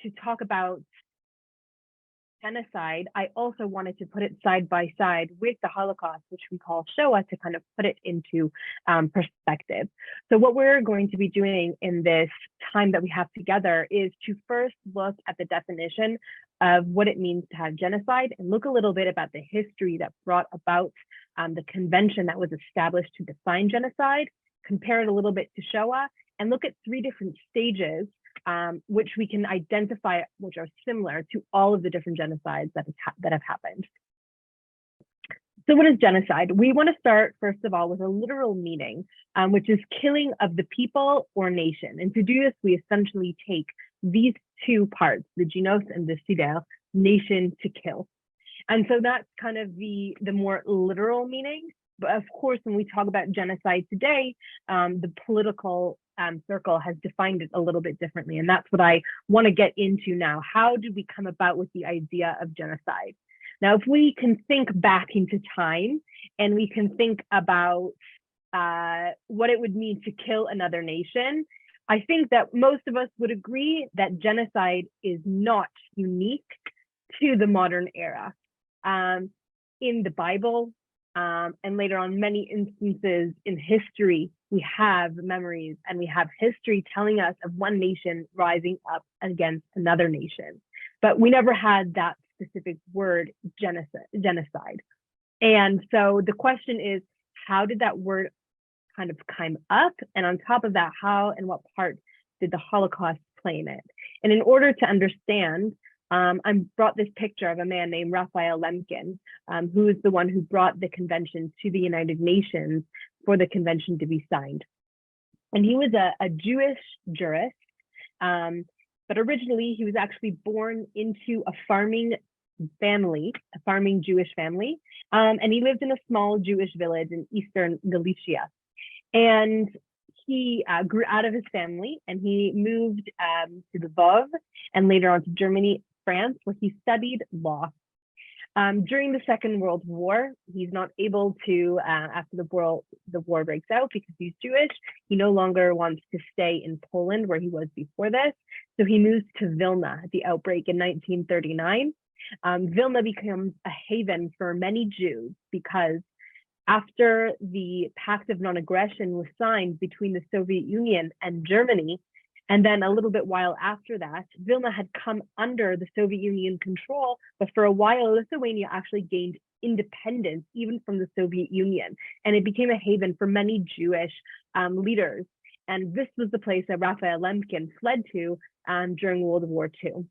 to talk about genocide, I also wanted to put it side by side with the Holocaust, which we call Shoah, to kind of put it into perspective. So what we're going to be doing in this time that we have together is to first look at the definition of what it means to have genocide and look a little bit about the history that brought about the convention that was established to define genocide, compare it a little bit to Shoah, and look at 3 different stages which we can identify, which are similar to all of the different genocides that have happened. So what is genocide? We want to start, first of all, with a literal meaning, which is killing of the people or nation. And to do this, we essentially take these 2 parts, the genos and the sidel, nation to kill. And so that's kind of the more literal meaning. But of course, when we talk about genocide today, the political circle has defined it a little bit differently. And that's what I want to get into now. How did we come about with the idea of genocide? Now, if we can think back into time and we can think about what it would mean to kill another nation, I think that most of us would agree that genocide is not unique to the modern era. In the Bible, and later on many instances in history, we have memories and we have history telling us of one nation rising up against another nation. But we never had that specific word, genocide. And so the question is, how did that word kind of come up? And on top of that, how and what part did the Holocaust play in it? And in order to understand, I brought this picture of a man named Raphael Lemkin, who is the one who brought the convention to the United Nations for the convention to be signed. And he was a Jewish jurist, but originally he was actually born into a farming family, a farming Jewish family, and he lived in a small Jewish village in eastern Galicia. And he grew out of his family and he moved to Lvov and later on to Germany, France, where he studied law. During the Second World War, he's not able to, after the war breaks out because he's Jewish, he no longer wants to stay in Poland where he was before this. So he moves to Vilna at the outbreak in 1939. Vilna becomes a haven for many Jews because after the Pact of Non-Aggression was signed between the Soviet Union and Germany, and then a little bit while after that, Vilna had come under the Soviet Union control, but for a while, Lithuania actually gained independence even from the Soviet Union. And it became a haven for many Jewish leaders. And this was the place that Raphael Lemkin fled to during World War II.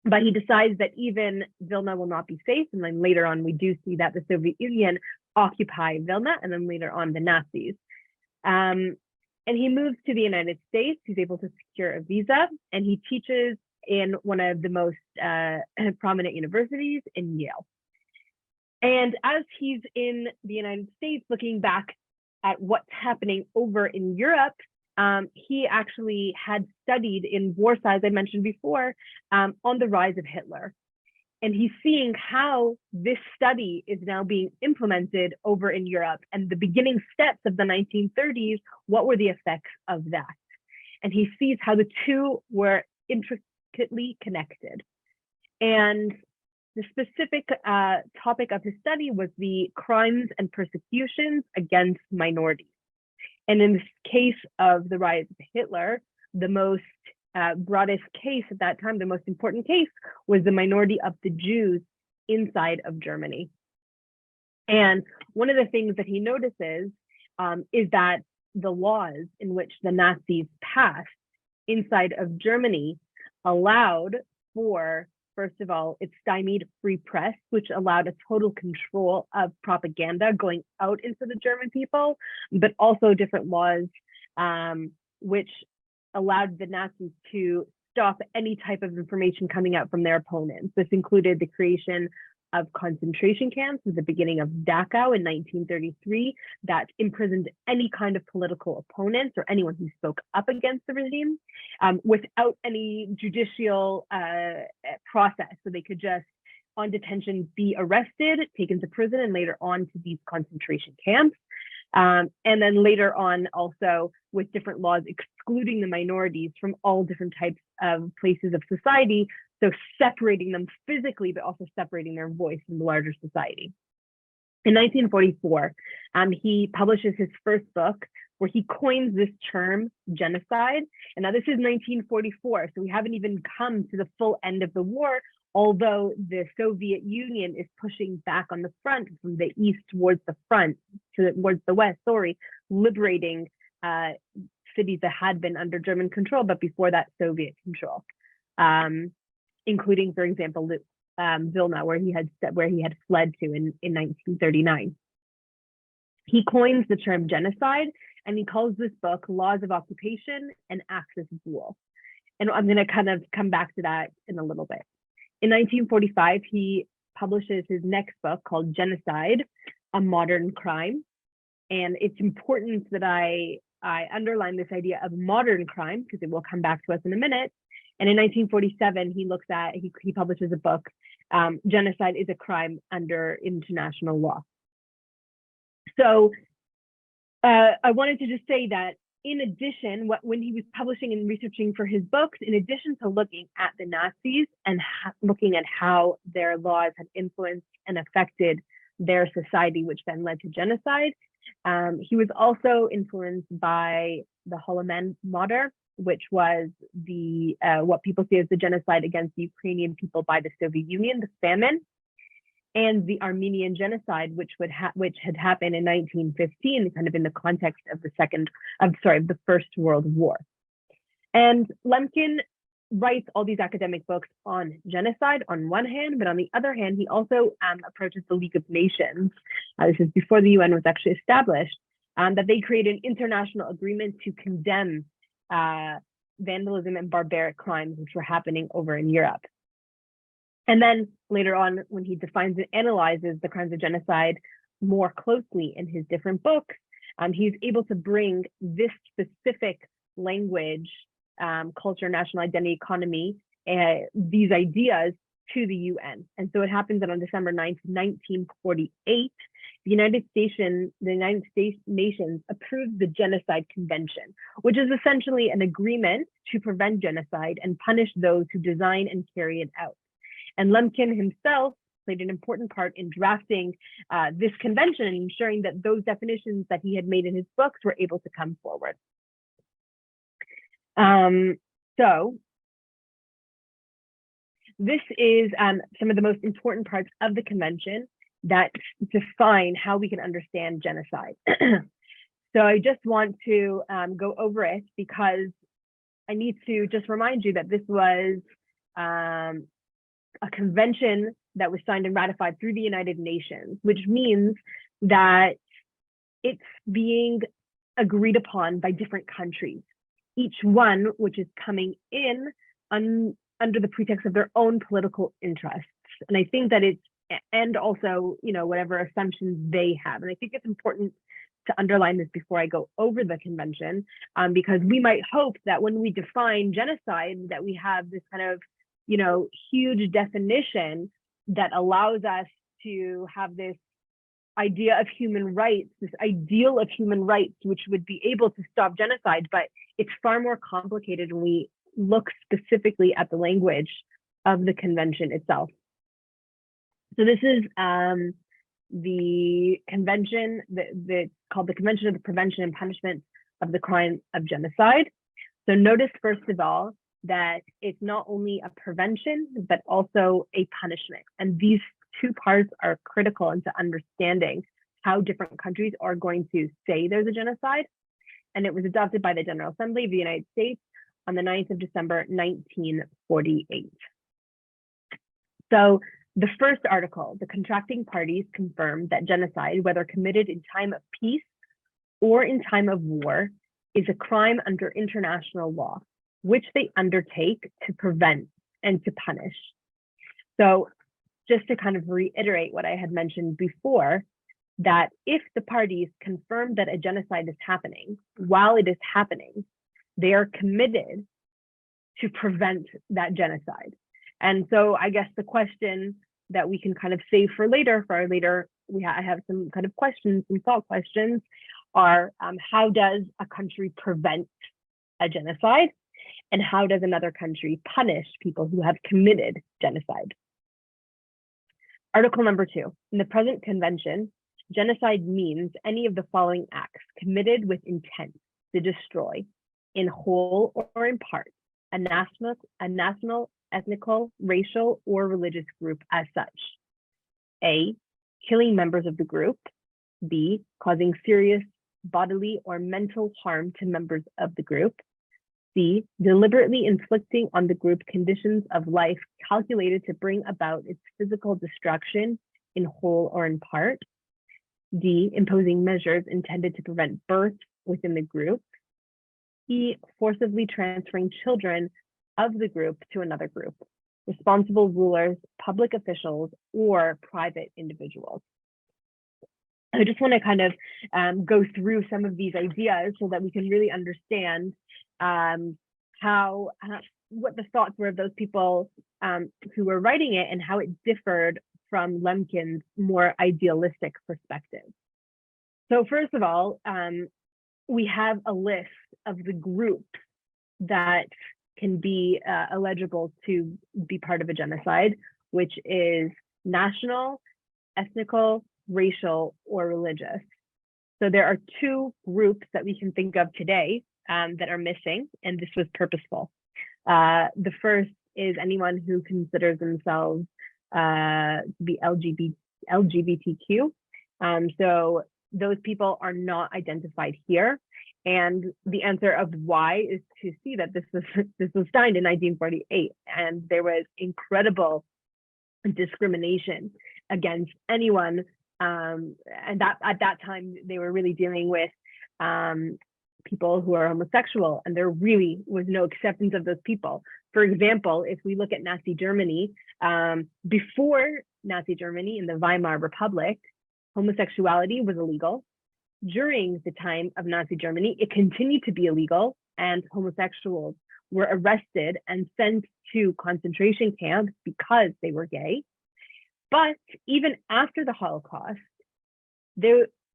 But he decides that even Vilna will not be safe. And then later on, we do see that the Soviet Union occupy Vilna, and then later on the Nazis. And he moves to the United States. He's able to secure a visa, and he teaches in one of the most prominent universities in Yale. And as he's in the United States, looking back at what's happening over in Europe, he actually had studied in Warsaw, as I mentioned before, on the rise of Hitler. And he's seeing how this study is now being implemented over in Europe and the beginning steps of the 1930s, what were the effects of that? And he sees how the two were intricately connected. And the specific topic of his study was the crimes and persecutions against minorities. And in this case of the rise of Hitler, the most broadest case at that time, the most important case, was the minority of the Jews inside of Germany. And one of the things that he notices is that the laws in which the Nazis passed inside of Germany allowed for, first of all, it stymied free press, which allowed a total control of propaganda going out into the German people, but also different laws which allowed the Nazis to stop any type of information coming out from their opponents. This included the creation of concentration camps at the beginning of Dachau in 1933 that imprisoned any kind of political opponents or anyone who spoke up against the regime without any judicial process. So they could just, on detention, be arrested, taken to prison, and later on to these concentration camps. And then later on, also with different laws excluding the minorities from all different types of places of society, so separating them physically, but also separating their voice from the larger society. In 1944, he publishes his first book where he coins this term genocide. And now this is 1944, so we haven't even come to the full end of the war, although the Soviet Union is pushing back on the front from the east towards the west, liberating cities that had been under German control, but before that, Soviet control, including, for example, Vilna, where he had fled to in 1939. He coins the term genocide, and he calls this book Laws of Occupation and Axis of Rule. And I'm going to kind of come back to that in a little bit. In 1945, he publishes his next book called Genocide, A Modern Crime. And it's important that I underline this idea of modern crime, because it will come back to us in a minute. And in 1947, he publishes a book, Genocide is a Crime Under International Law. So I wanted to just say that in addition, when he was publishing and researching for his books, in addition to looking at the Nazis and looking at how their laws had influenced and affected their society, which then led to genocide, he was also influenced by the Holocaust, which was what people see as the genocide against the Ukrainian people by the Soviet Union, the famine, and the Armenian genocide, which had happened in 1915, kind of in the context of the First World War. And Lemkin writes all these academic books on genocide on one hand, but on the other hand, he also approaches the League of Nations. This is before the UN was actually established, that they created an international agreement to condemn vandalism and barbaric crimes which were happening over in Europe. And then later on, when he defines and analyzes the crimes of genocide more closely in his different books, he's able to bring this specific language, culture, national identity, economy, these ideas to the UN. And so it happens that on December 9th, 1948, the United States Nations approved the Genocide Convention, which is essentially an agreement to prevent genocide and punish those who design and carry it out. And Lemkin himself played an important part in drafting this convention and ensuring that those definitions that he had made in his books were able to come forward. So this is some of the most important parts of the convention that define how we can understand genocide. So I just want to go over it because I need to just remind you that this was a convention that was signed and ratified through the United Nations, which means that it's being agreed upon by different countries, each one which is coming in under the pretext of their own political interests. And I think that and also, whatever assumptions they have. And I think it's important to underline this before I go over the convention, because we might hope that when we define genocide, that we have this kind of huge definition that allows us to have this idea of human rights, this ideal of human rights, which would be able to stop genocide. But it's far more complicated when we look specifically at the language of the convention itself. So this is the convention that's called the Convention of the Prevention and Punishment of the Crime of Genocide. So notice, first of all, that it's not only a prevention, but also a punishment. And these two parts are critical into understanding how different countries are going to say there's a genocide. And it was adopted by the General Assembly of the United States on the 9th of December, 1948. So the first article, the contracting parties confirm that genocide, whether committed in time of peace or in time of war, is a crime under international law, which they undertake to prevent and to punish. So just to kind of reiterate what I had mentioned before, that if the parties confirm that a genocide is happening, while it is happening, they are committed to prevent that genocide. And so I guess the question that we can kind of save for later, I have some kind of questions, some thought questions. are how does a country prevent a genocide, and how does another country punish people who have committed genocide? Article number 2, in the present convention, genocide means any of the following acts committed with intent to destroy, in whole or in part, a national, ethnical, racial, or religious group as such. A, killing members of the group. B, causing serious bodily or mental harm to members of the group. C, deliberately inflicting on the group conditions of life calculated to bring about its physical destruction in whole or in part. D, imposing measures intended to prevent birth within the group. E, forcibly transferring children of the group to another group, responsible rulers, public officials, or private individuals. I just want to kind of go through some of these ideas so that we can really understand what the thoughts were of those people who were writing it and how it differed from Lemkin's more idealistic perspective. So first of all, we have a list of the groups that can be eligible to be part of a genocide, which is national, ethnical, racial, or religious. So there are 2 groups that we can think of today that are missing, and this was purposeful. The first is anyone who considers themselves to be LGBTQ. So those people are not identified here. And the answer of why is to see that this was signed in 1948, and there was incredible discrimination against anyone. And that at that time they were really dealing with people who are homosexual, and there really was no acceptance of those people. For example, if we look at Nazi Germany, before Nazi Germany in the Weimar Republic, homosexuality was illegal. During the time of Nazi Germany, it continued to be illegal, and homosexuals were arrested and sent to concentration camps because they were gay. But even after the Holocaust,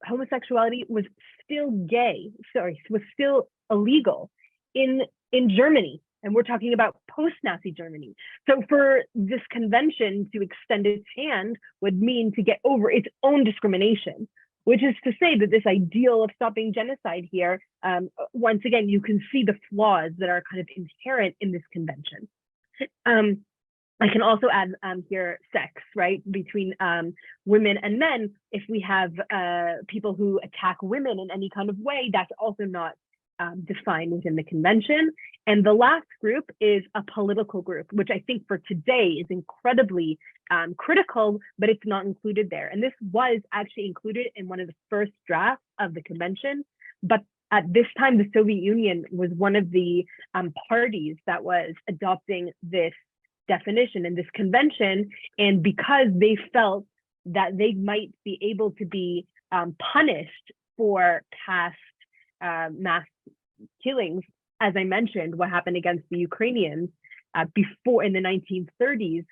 homosexuality was still was still illegal in Germany. And we're talking about post-Nazi Germany. So for this convention to extend its hand would mean to get over its own discrimination, which is to say that this ideal of stopping genocide here, once again, you can see the flaws that are kind of inherent in this convention. I can also add here sex, right, between women and men. If we have people who attack women in any kind of way, that's also not defined within the convention. And the last group is a political group, which I think for today is incredibly critical, but it's not included there. And this was actually included in one of the first drafts of the convention. But at this time, the Soviet Union was one of the parties that was adopting this definition in this convention. And because they felt that they might be able to be punished for past mass killings, as I mentioned, what happened against the Ukrainians before in the 1930s,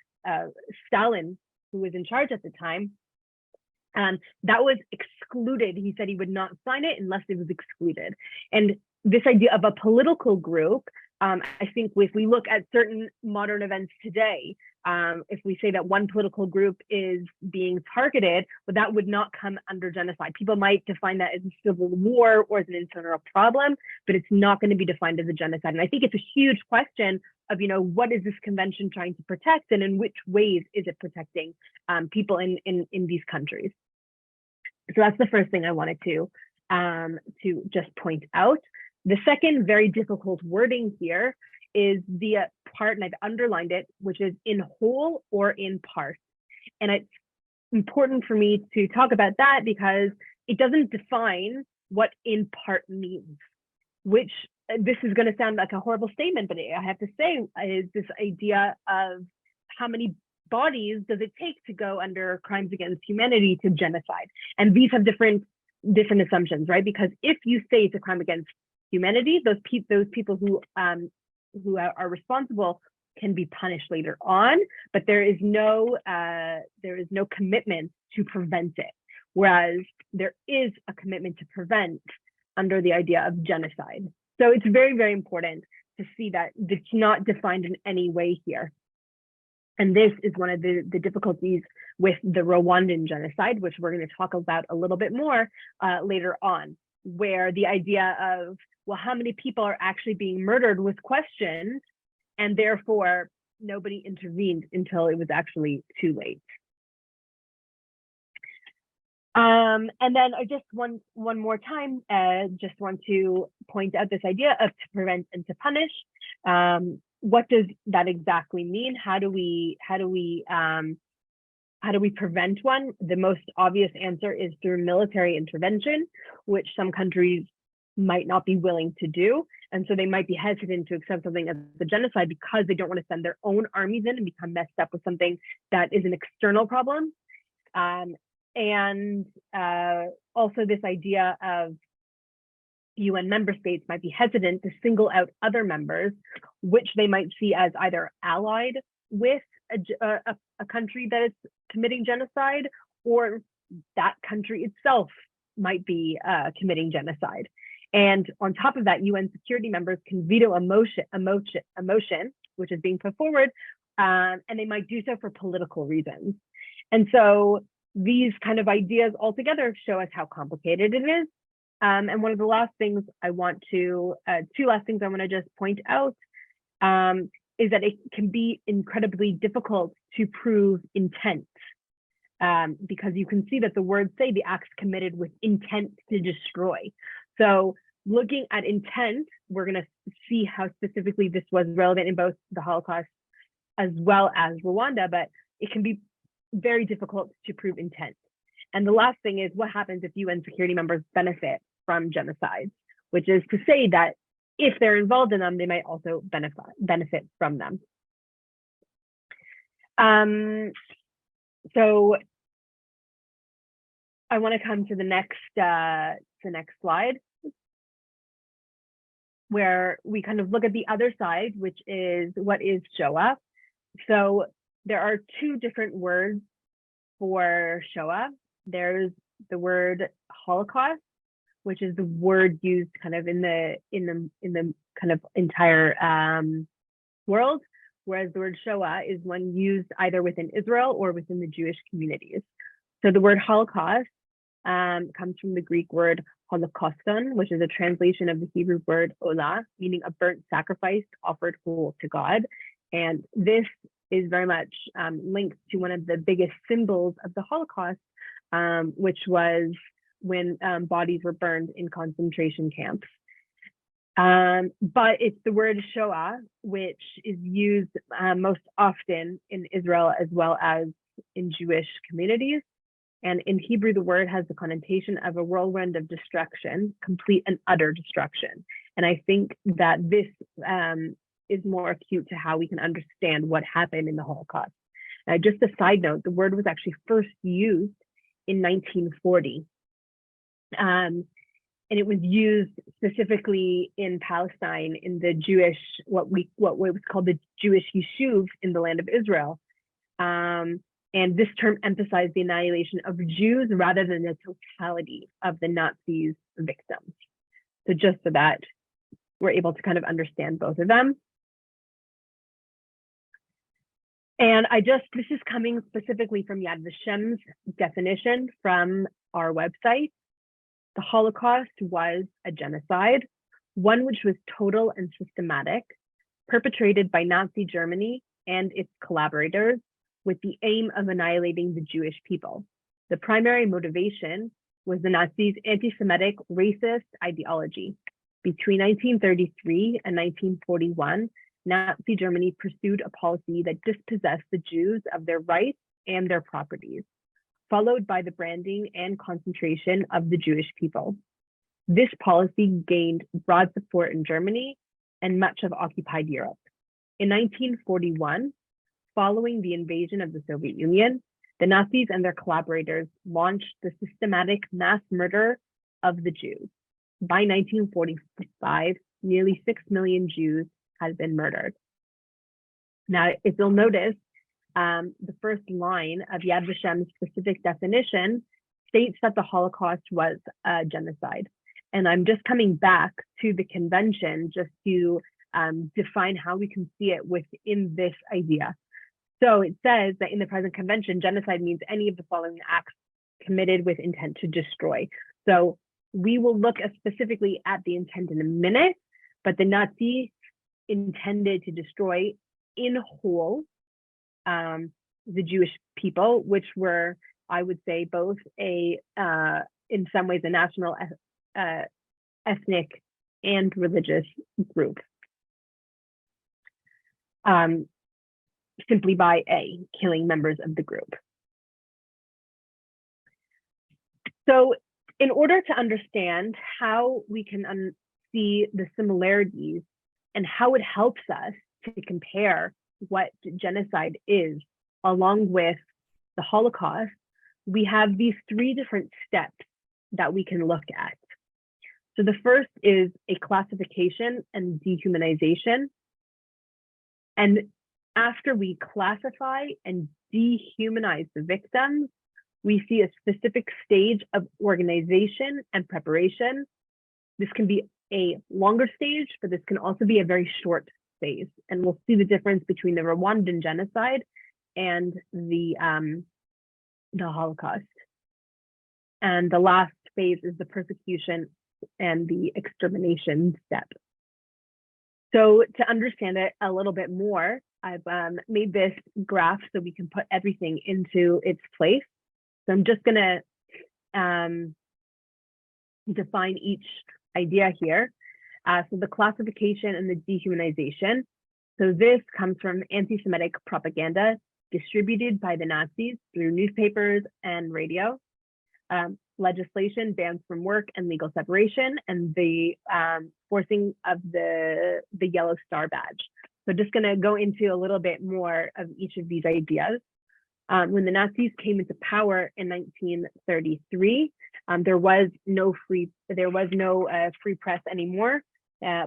Stalin, who was in charge at the time, that was excluded. He said he would not sign it unless it was excluded. And this idea of a political group, I think if we look at certain modern events today, if we say that one political group is being targeted, but that would not come under genocide. People might define that as a civil war or as an internal problem, but it's not going to be defined as a genocide. And I think it's a huge question of, what is this convention trying to protect, and in which ways is it protecting people in these countries? So that's the first thing I wanted to just point out. The second very difficult wording here is the part, and I've underlined it, which is in whole or in part. And it's important for me to talk about that because it doesn't define what in part means, which this is going to sound like a horrible statement, but I have to say is this idea of how many bodies does it take to go under crimes against humanity to genocide? And these have different assumptions, right? Because if you say it's a crime against humanity, those people who are responsible can be punished later on, but there is no commitment to prevent it. Whereas there is a commitment to prevent under the idea of genocide. So it's very, very important to see that it's not defined in any way here. And this is one of the difficulties with the Rwandan genocide, which we're going to talk about a little bit more later on, where the idea of, well, how many people are actually being murdered was questioned, and therefore nobody intervened until it was actually too late. And then I just one more time, just want to point out this idea of to prevent and to punish. What does that exactly mean? How do we prevent one? The most obvious answer is through military intervention, which some countries might not be willing to do. And so they might be hesitant to accept something as a genocide because they don't want to send their own armies in and become messed up with something that is an external problem. And also this idea of UN member states might be hesitant to single out other members, which they might see as either allied with a country that is committing genocide, or that country itself might be committing genocide. And on top of that, UN security members can veto a motion, which is being put forward, and they might do so for political reasons. And so these kind of ideas altogether show us how complicated it is. And one of the last things I want to, two last things I want to just point out is that it can be incredibly difficult to prove intent, because you can see that the words say the acts committed with intent to destroy. So looking at intent, we're going to see how specifically this was relevant in both the Holocaust as well as Rwanda, but it can be very difficult to prove intent. And the last thing is, what happens if UN security members benefit from genocides, which is to say that if they're involved in them, they might also benefit from them. So I want to come to the next slide, where we kind of look at the other side, which is what is Shoah. So there are two different words for Shoah. There's the word Holocaust, which is the word used kind of in the kind of entire world, whereas the word Shoah is one used either within Israel or within the Jewish communities. So the word Holocaust comes from the Greek word holocauston, which is a translation of the Hebrew word olah, meaning a burnt sacrifice offered whole to God. And this is very much linked to one of the biggest symbols of the Holocaust, which was when bodies were burned in concentration camps. But it's the word Shoah, which is used most often in Israel as well as in Jewish communities. And in Hebrew, the word has the connotation of a whirlwind of destruction, complete and utter destruction. And I think that this is more acute to how we can understand what happened in the Holocaust. Just a side note, the word was actually first used in 1940. And it was used specifically in Palestine in the Jewish, what was called the Jewish Yishuv in the land of Israel. And this term emphasized the annihilation of Jews rather than the totality of the Nazis' victims. So just so that we're able to kind of understand both of them. And this is coming specifically from Yad Vashem's definition from our website. The Holocaust was a genocide, one which was total and systematic, perpetrated by Nazi Germany and its collaborators with the aim of annihilating the Jewish people. The primary motivation was the Nazis' anti-Semitic racist ideology. Between 1933 and 1941, Nazi Germany pursued a policy that dispossessed the Jews of their rights and their properties, followed by the branding and concentration of the Jewish people. This policy gained broad support in Germany and much of occupied Europe. In 1941, following the invasion of the Soviet Union, the Nazis and their collaborators launched the systematic mass murder of the Jews. By 1945, nearly 6 million Jews had been murdered. Now, if you'll notice, the first line of Yad Vashem's specific definition states that the Holocaust was a genocide. And I'm just coming back to the convention just to define how we can see it within this idea. So it says that in the present convention, genocide means any of the following acts committed with intent to destroy. So we will look specifically at the intent in a minute, but the Nazis intended to destroy in whole the Jewish people, which were, I would say, both in some ways, a national, ethnic, and religious group. Simply by killing members of the group. So in order to understand how we can see the similarities and how it helps us to compare what genocide is along with the Holocaust, we have these 3 different steps that we can look at. So the first is a classification and dehumanization. And after we classify and dehumanize the victims, we see a specific stage of organization and preparation. This can be a longer stage, but this can also be a very short phase. And we'll see the difference between the Rwandan genocide and the Holocaust. And the last phase is the persecution and the extermination step. So to understand it a little bit more, I've made this graph so we can put everything into its place. So I'm just gonna define each idea here. So the classification and the dehumanization. So this comes from anti-Semitic propaganda distributed by the Nazis through newspapers and radio. Legislation bans from work and legal separation, and the forcing of the yellow star badge. So just going to go into a little bit more of each of these ideas. When the Nazis came into power in 1933, there was no free press anymore,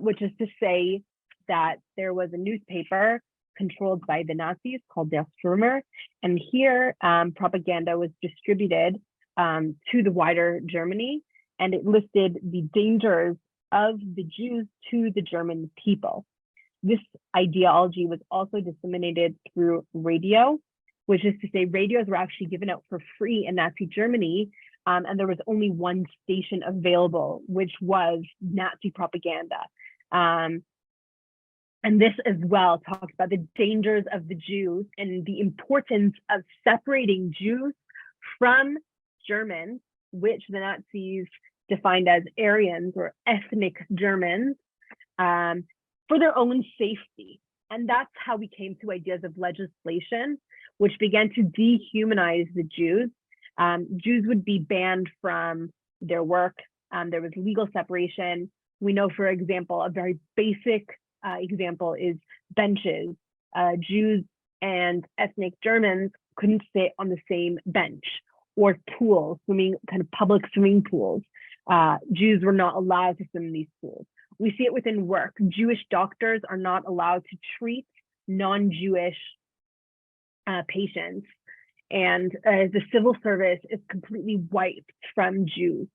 which is to say that there was a newspaper controlled by the Nazis called Der Stürmer, and here propaganda was distributed to the wider Germany, and it listed the dangers of the Jews to the German people. This ideology was also disseminated through radio, which is to say radios were actually given out for free in Nazi Germany, and there was only one station available, which was Nazi propaganda. And this as well talks about the dangers of the Jews and the importance of separating Jews from Germans, which the Nazis defined as Aryans or ethnic Germans, for their own safety. And that's how we came to ideas of legislation, which began to dehumanize the Jews. Jews would be banned from their work. There was legal separation. We know, for example, a very basic example is benches. Jews and ethnic Germans couldn't sit on the same bench, or pools, kind of public swimming pools. Jews were not allowed to swim in these pools. We see it within work. Jewish doctors are not allowed to treat non-Jewish patients. And the civil service is completely wiped from Jews.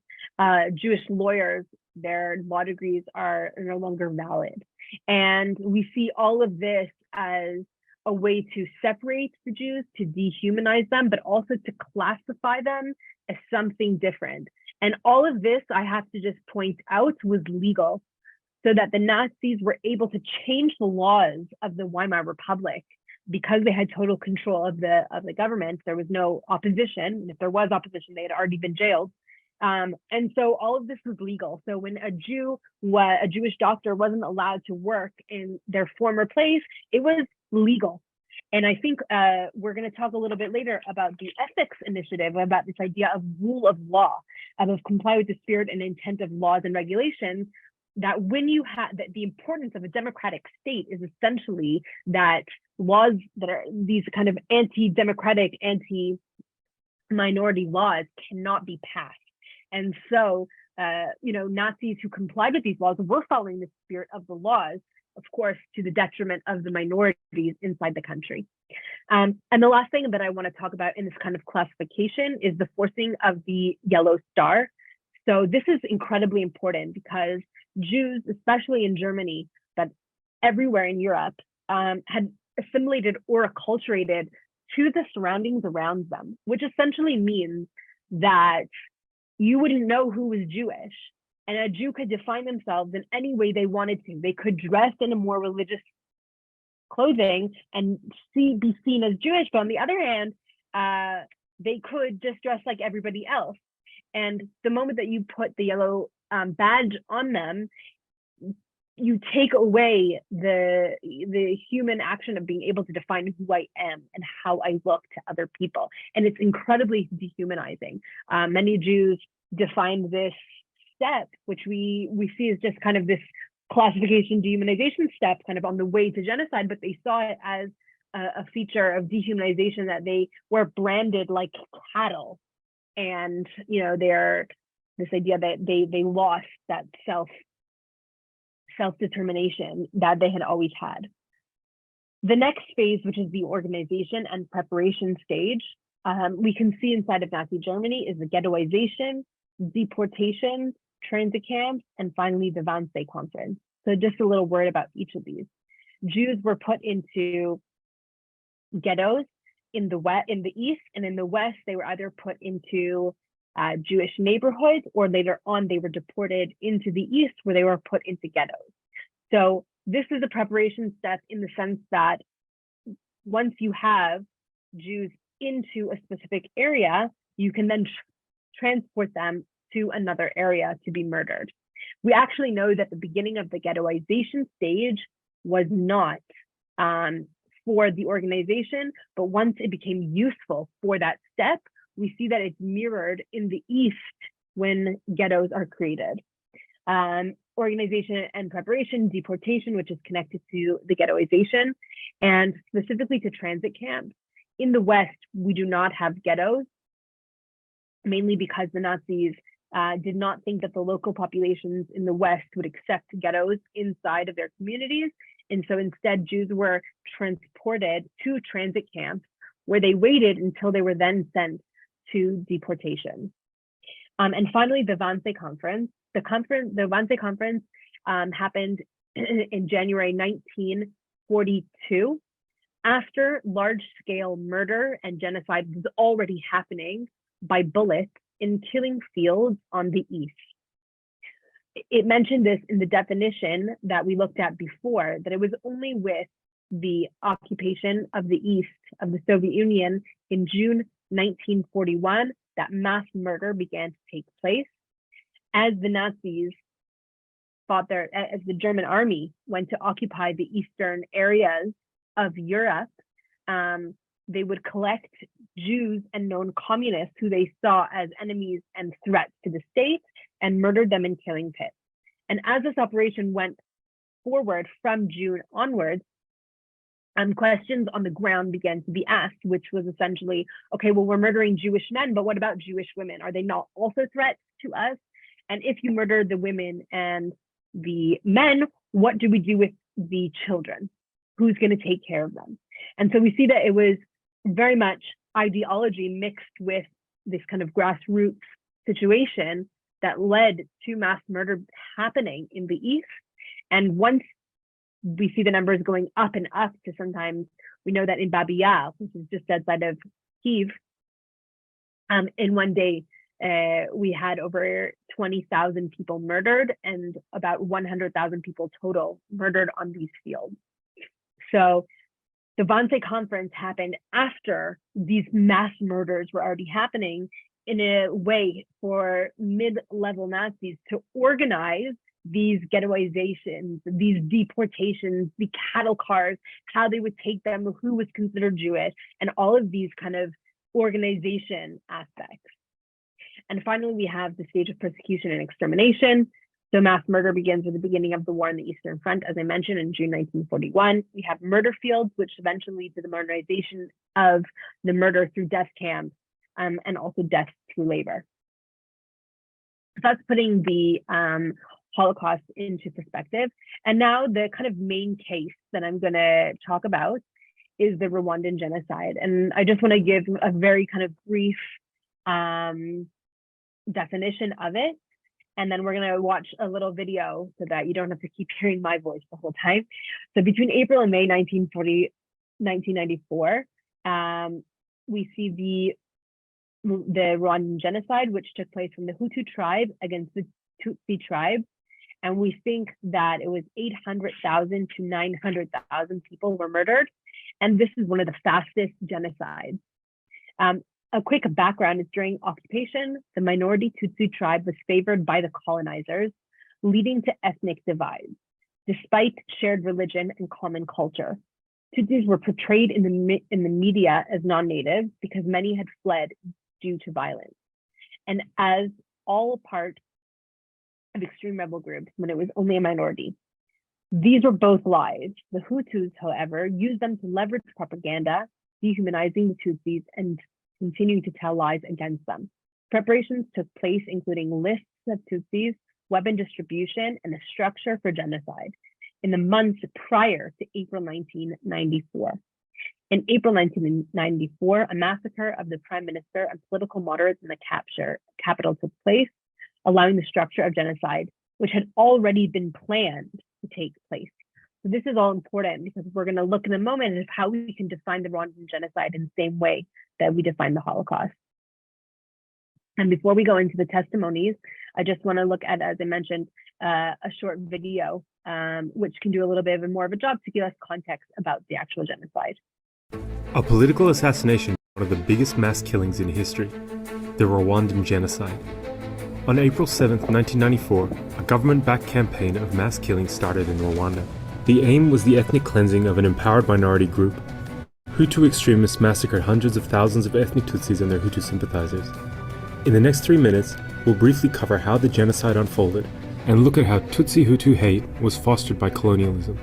Jewish lawyers, their law degrees are no longer valid. And we see all of this as a way to separate the Jews, to dehumanize them, but also to classify them as something different. And all of this, I have to just point out, was legal, so that the Nazis were able to change the laws of the Weimar Republic because they had total control of the government. There was no opposition. And if there was opposition, they had already been jailed. And so all of this was legal. So when a Jewish doctor wasn't allowed to work in their former place, it was legal. And I think we're going to talk a little bit later about the ethics initiative, about this idea of rule of law, of comply with the spirit and intent of laws and regulations, that when you have that, the importance of a democratic state is essentially that laws that are these kind of anti-democratic, anti-minority laws cannot be passed. And so, Nazis who complied with these laws were following the spirit of the laws, of course, to the detriment of the minorities inside the country. And the last thing that I want to talk about in this kind of classification is the forcing of the yellow star. So this is incredibly important because Jews, especially in Germany, but everywhere in Europe, had assimilated or acculturated to the surroundings around them, which essentially means that you wouldn't know who was Jewish. And a Jew could define themselves in any way they wanted to. They could dress in a more religious clothing and be seen as Jewish, but on the other hand, they could just dress like everybody else. And the moment that you put the yellow badge on them, you take away the human action of being able to define who I am and how I look to other people. And it's incredibly dehumanizing. Many Jews defined this step, which we see as just kind of this classification dehumanization step kind of on the way to genocide, but they saw it as a feature of dehumanization, that they were branded like cattle. And, you know, they're this idea that they lost that self-determination that they had always had. The next phase, which is the organization and preparation stage, we can see inside of Nazi Germany is the ghettoization, deportation, transit camps, and finally the Wannsee Conference. So just a little word about each of these. Jews were put into ghettos in the east, and in the west they were either put into Jewish neighborhoods, or later on they were deported into the east where they were put into ghettos. So this is a preparation step in the sense that once you have Jews into a specific area, you can then transport them to another area to be murdered. We actually know that the beginning of the ghettoization stage was not for the organization, but once it became useful for that step, we see that it's mirrored in the East when ghettos are created. Organization and preparation, deportation, which is connected to the ghettoization, and specifically to transit camps. In the West, we do not have ghettos, mainly because the Nazis did not think that the local populations in the West would accept ghettos inside of their communities. And so instead, Jews were transported to transit camps where they waited until they were then sent to deportation. And finally, the Wannsee Conference. The Wannsee Conference happened in January 1942, after large-scale murder and genocide was already happening by bullets in killing fields on the east. It mentioned this in the definition that we looked at before, that it was only with the occupation of the east of the Soviet Union in June 1941 that mass murder began to take place. As the Nazis as the German army went to occupy the eastern areas of Europe, they would collect Jews and known communists who they saw as enemies and threats to the state and murdered them in killing pits. And as this operation went forward from June onwards, questions on the ground began to be asked, which was essentially, okay, well, we're murdering Jewish men, but what about Jewish women? Are they not also threats to us? And if you murder the women and the men, what do we do with the children? Who's going to take care of them? And so we see that it was very much ideology mixed with this kind of grassroots situation that led to mass murder happening in the East. And once we see the numbers going up and up to sometimes, we know that in Babi Yar, which is just outside of Kyiv, in one day, we had over 20,000 people murdered and about 100,000 people total murdered on these fields. So the Wannsee Conference happened after these mass murders were already happening, in a way for mid-level Nazis to organize these ghettoizations, these deportations, the cattle cars, how they would take them, who was considered Jewish, and all of these kind of organization aspects. And finally, we have the stage of persecution and extermination. So mass murder begins with the beginning of the war on the Eastern Front, as I mentioned, in June 1941. We have murder fields, which eventually lead to the modernization of the murder through death camps, and also death through labor. So that's putting the Holocaust into perspective. And now the kind of main case that I'm going to talk about is the Rwandan genocide. And I just want to give a very kind of brief definition of it. And then we're going to watch a little video so that you don't have to keep hearing my voice the whole time. So between April and May 1994, we see the Rwandan genocide, which took place from the Hutu tribe against the Tutsi tribe. And we think that it was 800,000 to 900,000 people were murdered. And this is one of the fastest genocides. A quick background is during occupation, the minority Tutsi tribe was favored by the colonizers, leading to ethnic divides, despite shared religion and common culture. Tutsis were portrayed in the media as non-native because many had fled due to violence. And as all part of extreme rebel groups when it was only a minority. These were both lies. The Hutus, however, used them to leverage propaganda, dehumanizing the Tutsis and continuing to tell lies against them. Preparations took place, including lists of Tutsis, weapon distribution, and the structure for genocide in the months prior to April 1994. In April 1994, a massacre of the prime minister and political moderates in the capital took place, allowing the structure of genocide, which had already been planned to take place. So this is all important because we're going to look in a moment at how we can define the Rwandan genocide in the same way that we define the Holocaust. And before we go into the testimonies, I just want to look at, as I mentioned, a short video, which can do a little bit more of a job to give us context about the actual genocide. A political assassination, one of the biggest mass killings in history, the Rwandan genocide. On April 7, 1994, a government-backed campaign of mass killings started in Rwanda. The aim was the ethnic cleansing of an empowered minority group. Hutu extremists massacred hundreds of thousands of ethnic Tutsis and their Hutu sympathizers. In the next 3 minutes, we'll briefly cover how the genocide unfolded and look at how Tutsi-Hutu hate was fostered by colonialism.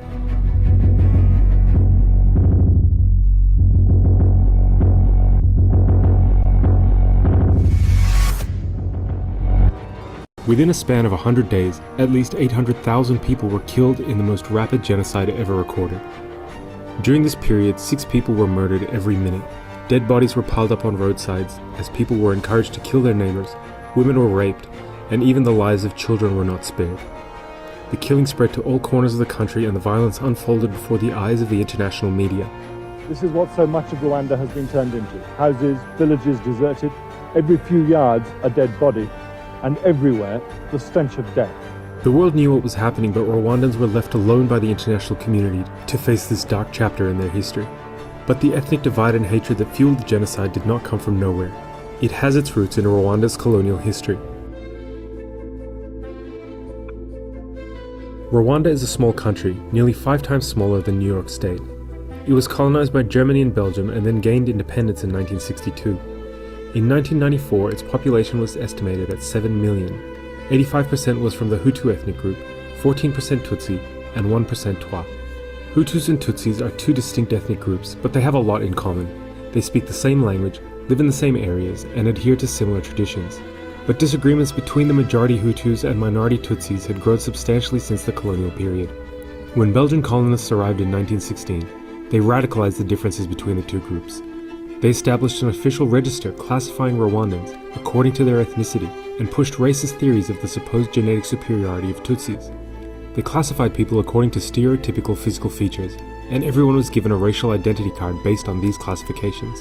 Within a span of 100 days, at least 800,000 people were killed in the most rapid genocide ever recorded. During this period, 6 people were murdered every minute. Dead bodies were piled up on roadsides as people were encouraged to kill their neighbors, women were raped, and even the lives of children were not spared. The killing spread to all corners of the country and the violence unfolded before the eyes of the international media. This is what so much of Rwanda has been turned into. Houses, villages deserted, every few yards a dead body, and everywhere the stench of death. The world knew what was happening, but Rwandans were left alone by the international community to face this dark chapter in their history. But the ethnic divide and hatred that fueled the genocide did not come from nowhere. It has its roots in Rwanda's colonial history. Rwanda is a small country, nearly 5 times smaller than New York State. It was colonized by Germany and Belgium and then gained independence in 1962. In 1994, its population was estimated at 7 million. 85% was from the Hutu ethnic group, 14% Tutsi, and 1% Twa. Hutus and Tutsis are 2 distinct ethnic groups, but they have a lot in common. They speak the same language, live in the same areas, and adhere to similar traditions. But disagreements between the majority Hutus and minority Tutsis had grown substantially since the colonial period. When Belgian colonists arrived in 1916, they radicalized the differences between the 2 groups. They established an official register classifying Rwandans according to their ethnicity and pushed racist theories of the supposed genetic superiority of Tutsis. They classified people according to stereotypical physical features, and everyone was given a racial identity card based on these classifications.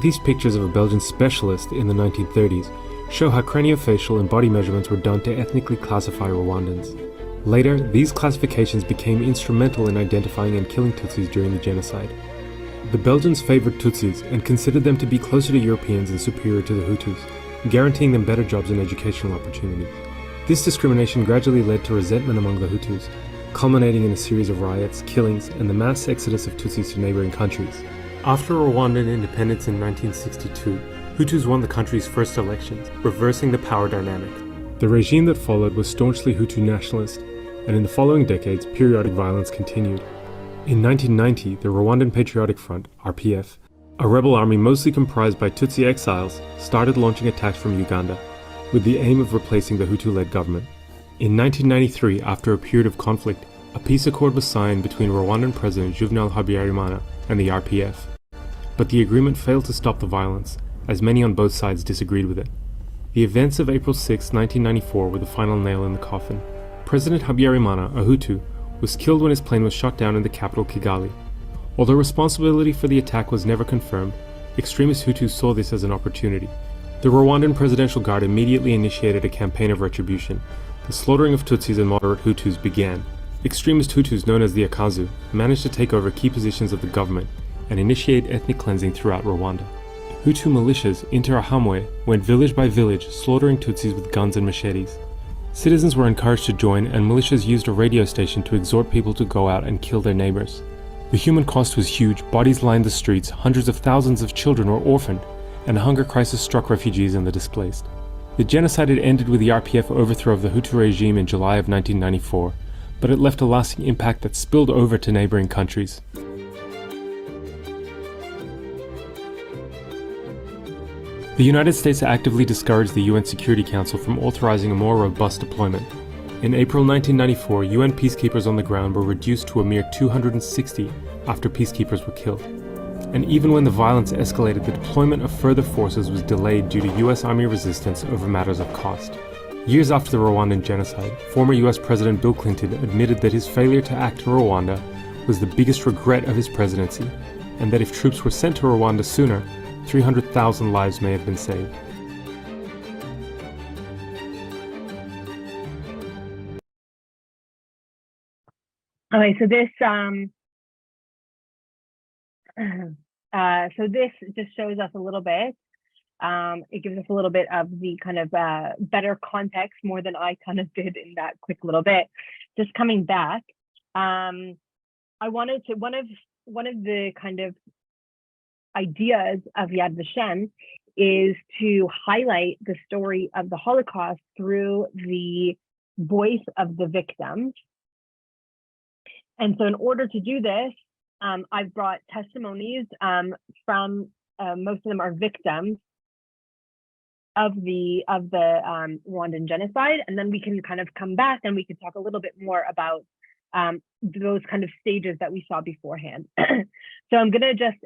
These pictures of a Belgian specialist in the 1930s show how craniofacial and body measurements were done to ethnically classify Rwandans. Later, these classifications became instrumental in identifying and killing Tutsis during the genocide. The Belgians favored Tutsis and considered them to be closer to Europeans and superior to the Hutus, guaranteeing them better jobs and educational opportunities. This discrimination gradually led to resentment among the Hutus, culminating in a series of riots, killings, and the mass exodus of Tutsis to neighboring countries. After Rwandan independence in 1962, Hutus won the country's first elections, reversing the power dynamic. The regime that followed was staunchly Hutu nationalist, and in the following decades, periodic violence continued. In 1990, the Rwandan Patriotic Front, RPF, a rebel army mostly comprised by Tutsi exiles, started launching attacks from Uganda, with the aim of replacing the Hutu-led government. In 1993, after a period of conflict, a peace accord was signed between Rwandan President Juvenal Habyarimana and the RPF. But the agreement failed to stop the violence, as many on both sides disagreed with it. The events of April 6, 1994 were the final nail in the coffin. President Habyarimana, a Hutu, was killed when his plane was shot down in the capital Kigali. Although responsibility for the attack was never confirmed, extremist Hutus saw this as an opportunity. The Rwandan Presidential Guard immediately initiated a campaign of retribution. The slaughtering of Tutsis and moderate Hutus began. Extremist Hutus known as the Akazu managed to take over key positions of the government and initiate ethnic cleansing throughout Rwanda. Hutu militias, Interahamwe, went village by village, slaughtering Tutsis with guns and machetes. Citizens were encouraged to join, and militias used a radio station to exhort people to go out and kill their neighbors. The human cost was huge, bodies lined the streets, hundreds of thousands of children were orphaned, and a hunger crisis struck refugees and the displaced. The genocide had ended with the RPF overthrow of the Hutu regime in July of 1994, but it left a lasting impact that spilled over to neighboring countries. The United States actively discouraged the UN Security Council from authorizing a more robust deployment. In April 1994, UN peacekeepers on the ground were reduced to a mere 260 after peacekeepers were killed. And even when the violence escalated, the deployment of further forces was delayed due to US Army resistance over matters of cost. Years after the Rwandan genocide, former US President Bill Clinton admitted that his failure to act in Rwanda was the biggest regret of his presidency, and that if troops were sent to Rwanda sooner, 300,000 lives may have been saved. Okay, so this just shows us a little bit. It gives us a little bit of the kind of better context, more than I kind of did in that quick little bit. Just coming back, I wanted to one of the kind of ideas of Yad Vashem is to highlight the story of the Holocaust through the voice of the victims. And so in order to do this, I've brought testimonies from most of them are victims of the Rwandan genocide, and then we can kind of come back and we can talk a little bit more about those kind of stages that we saw beforehand. So I'm gonna just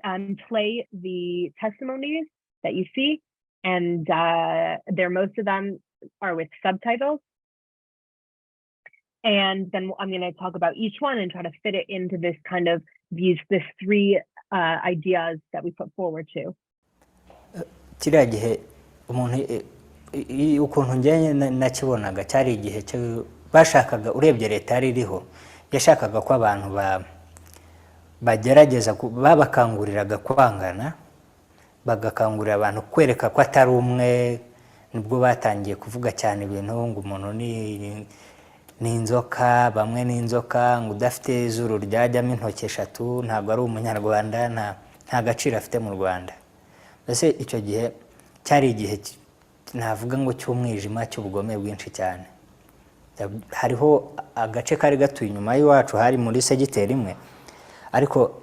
play the testimonies that you see, and most of them are with subtitles. And then I'm gonna talk about each one and try to fit it into this kind of this three ideas that we put forward to. Kiriya gihe ukuntu njye nakibonaga cyari igihe bashakaga, urebye leta yari iriho yashakaga ko abantu bagerageza babakanguriraga kwangana, bagakangurira abantu kwereka ko atari umwe. Nibwo batangiye kuvuga cyane ibintu ngo umuntu ni inzoka, bamwe ni inzoka, ngo udafite izuru ryajyamo intoki eshatu ntabwo ari umunyarwanda, nta gaciro afite mu Rwanda. Mbese icyo gihe cyari igihe navuga ngo cy'umwijima, cy'ubugome bwinshi cyane. Hariho agace kari gatuye inyuma y'iwacu, hari muri segiteri imwe, ariko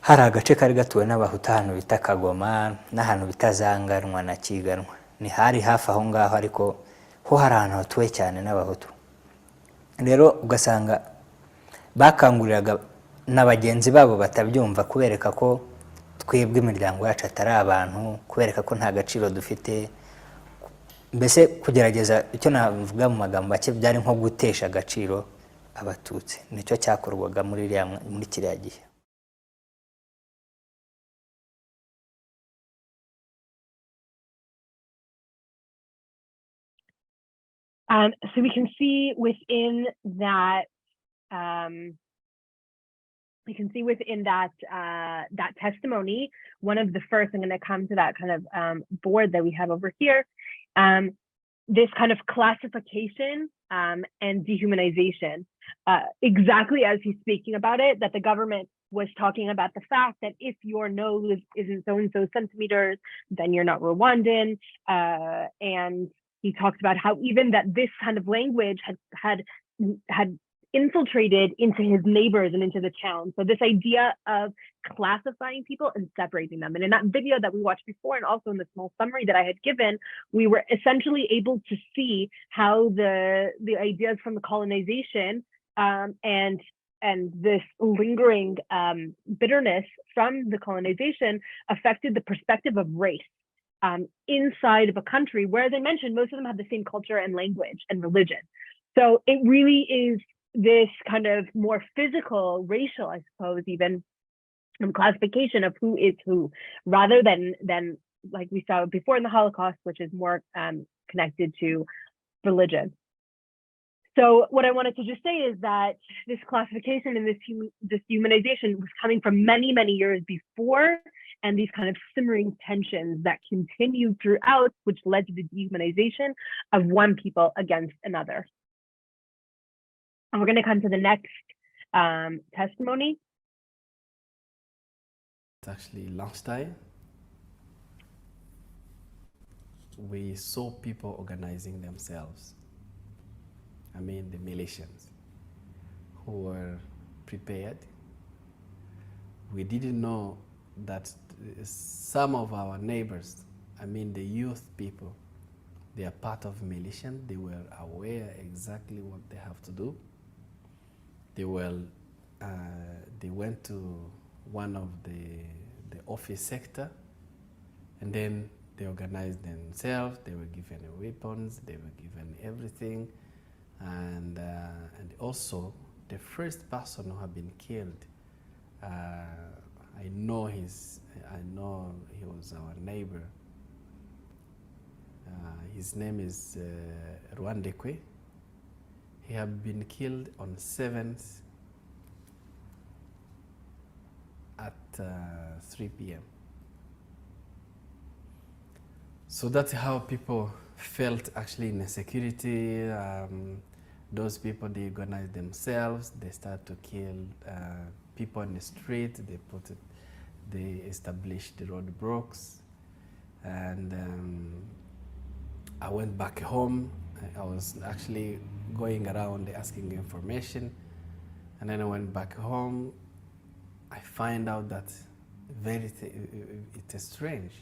hari agace kari gatuwe n'abahutu ahantu bita Kagoma n'ahantu bita Zanganwa na Kiganwa. Ni hari hafi aho ngaho, ariko ho hari ahantu hatuwe cyane n'abahutu. Rero ugasanga bakanguriraga n'abagenzi babo batabyumva, kubereka ko twebwe imiryango yacu atari abantu, kubereka ko nta gaciro dufite. Mbese kugerageza icyo navuga mu magambo make byari nko gutesha agaciro abatutsi. Nicyo cyakorwaga muri kiriya gihe. So we can see within that that testimony, one of the first, I'm going to come to that kind of board that we have over here, this kind of classification and dehumanization, exactly as he's speaking about it, that the government was talking about the fact that if your nose isn't so-and-so centimeters, then you're not Rwandan. And he talks about how even that this kind of language had infiltrated into his neighbors and into the town. So this idea of classifying people and separating them. And in that video that we watched before, and also in the small summary that I had given, we were essentially able to see how the ideas from the colonization and this lingering bitterness from the colonization affected the perspective of race. inside of a country where, as I mentioned, most of them have the same culture and language and religion. So it really is this kind of more physical, racial, I suppose, even classification of who is who, rather than like we saw before in the Holocaust, which is more connected to religion. So what I wanted to just say is that this classification and this dehumanization was coming from many, many years before, and these kind of simmering tensions that continued throughout, which led to the dehumanization of one people against another. And we're going to come to the next testimony. It's actually lunchtime. We saw people organizing themselves. I mean, the militias who were prepared. We didn't know that some of our neighbors, I mean the youth people, they are part of militia. They were aware exactly what they have to do. They went to one of the office sector, and then they organized themselves. They were given weapons. They were given everything. And also, the first person who had been killed, I know he was our neighbor. His name is Rwandekwe. He had been killed on 7th at 3 p.m. So that's how people felt actually in insecurity. Those people, they organized themselves. They started to kill people in the street. They established the roadblocks. And I went back home. I was actually going around asking information. And then I went back home. I find out that it is strange.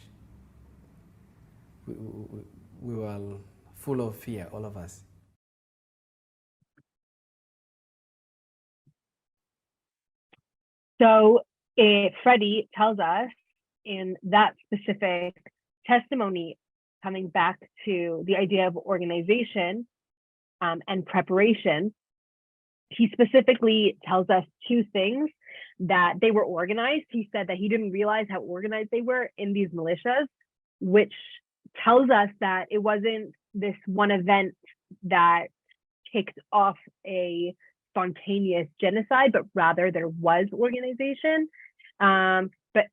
We were full of fear, all of us. So Freddie tells us in that specific testimony, coming back to the idea of organization and preparation, he specifically tells us two things: that they were organized. He said that he didn't realize how organized they were in these militias, which tells us that it wasn't this one event that kicked off a spontaneous genocide, but rather there was organization. But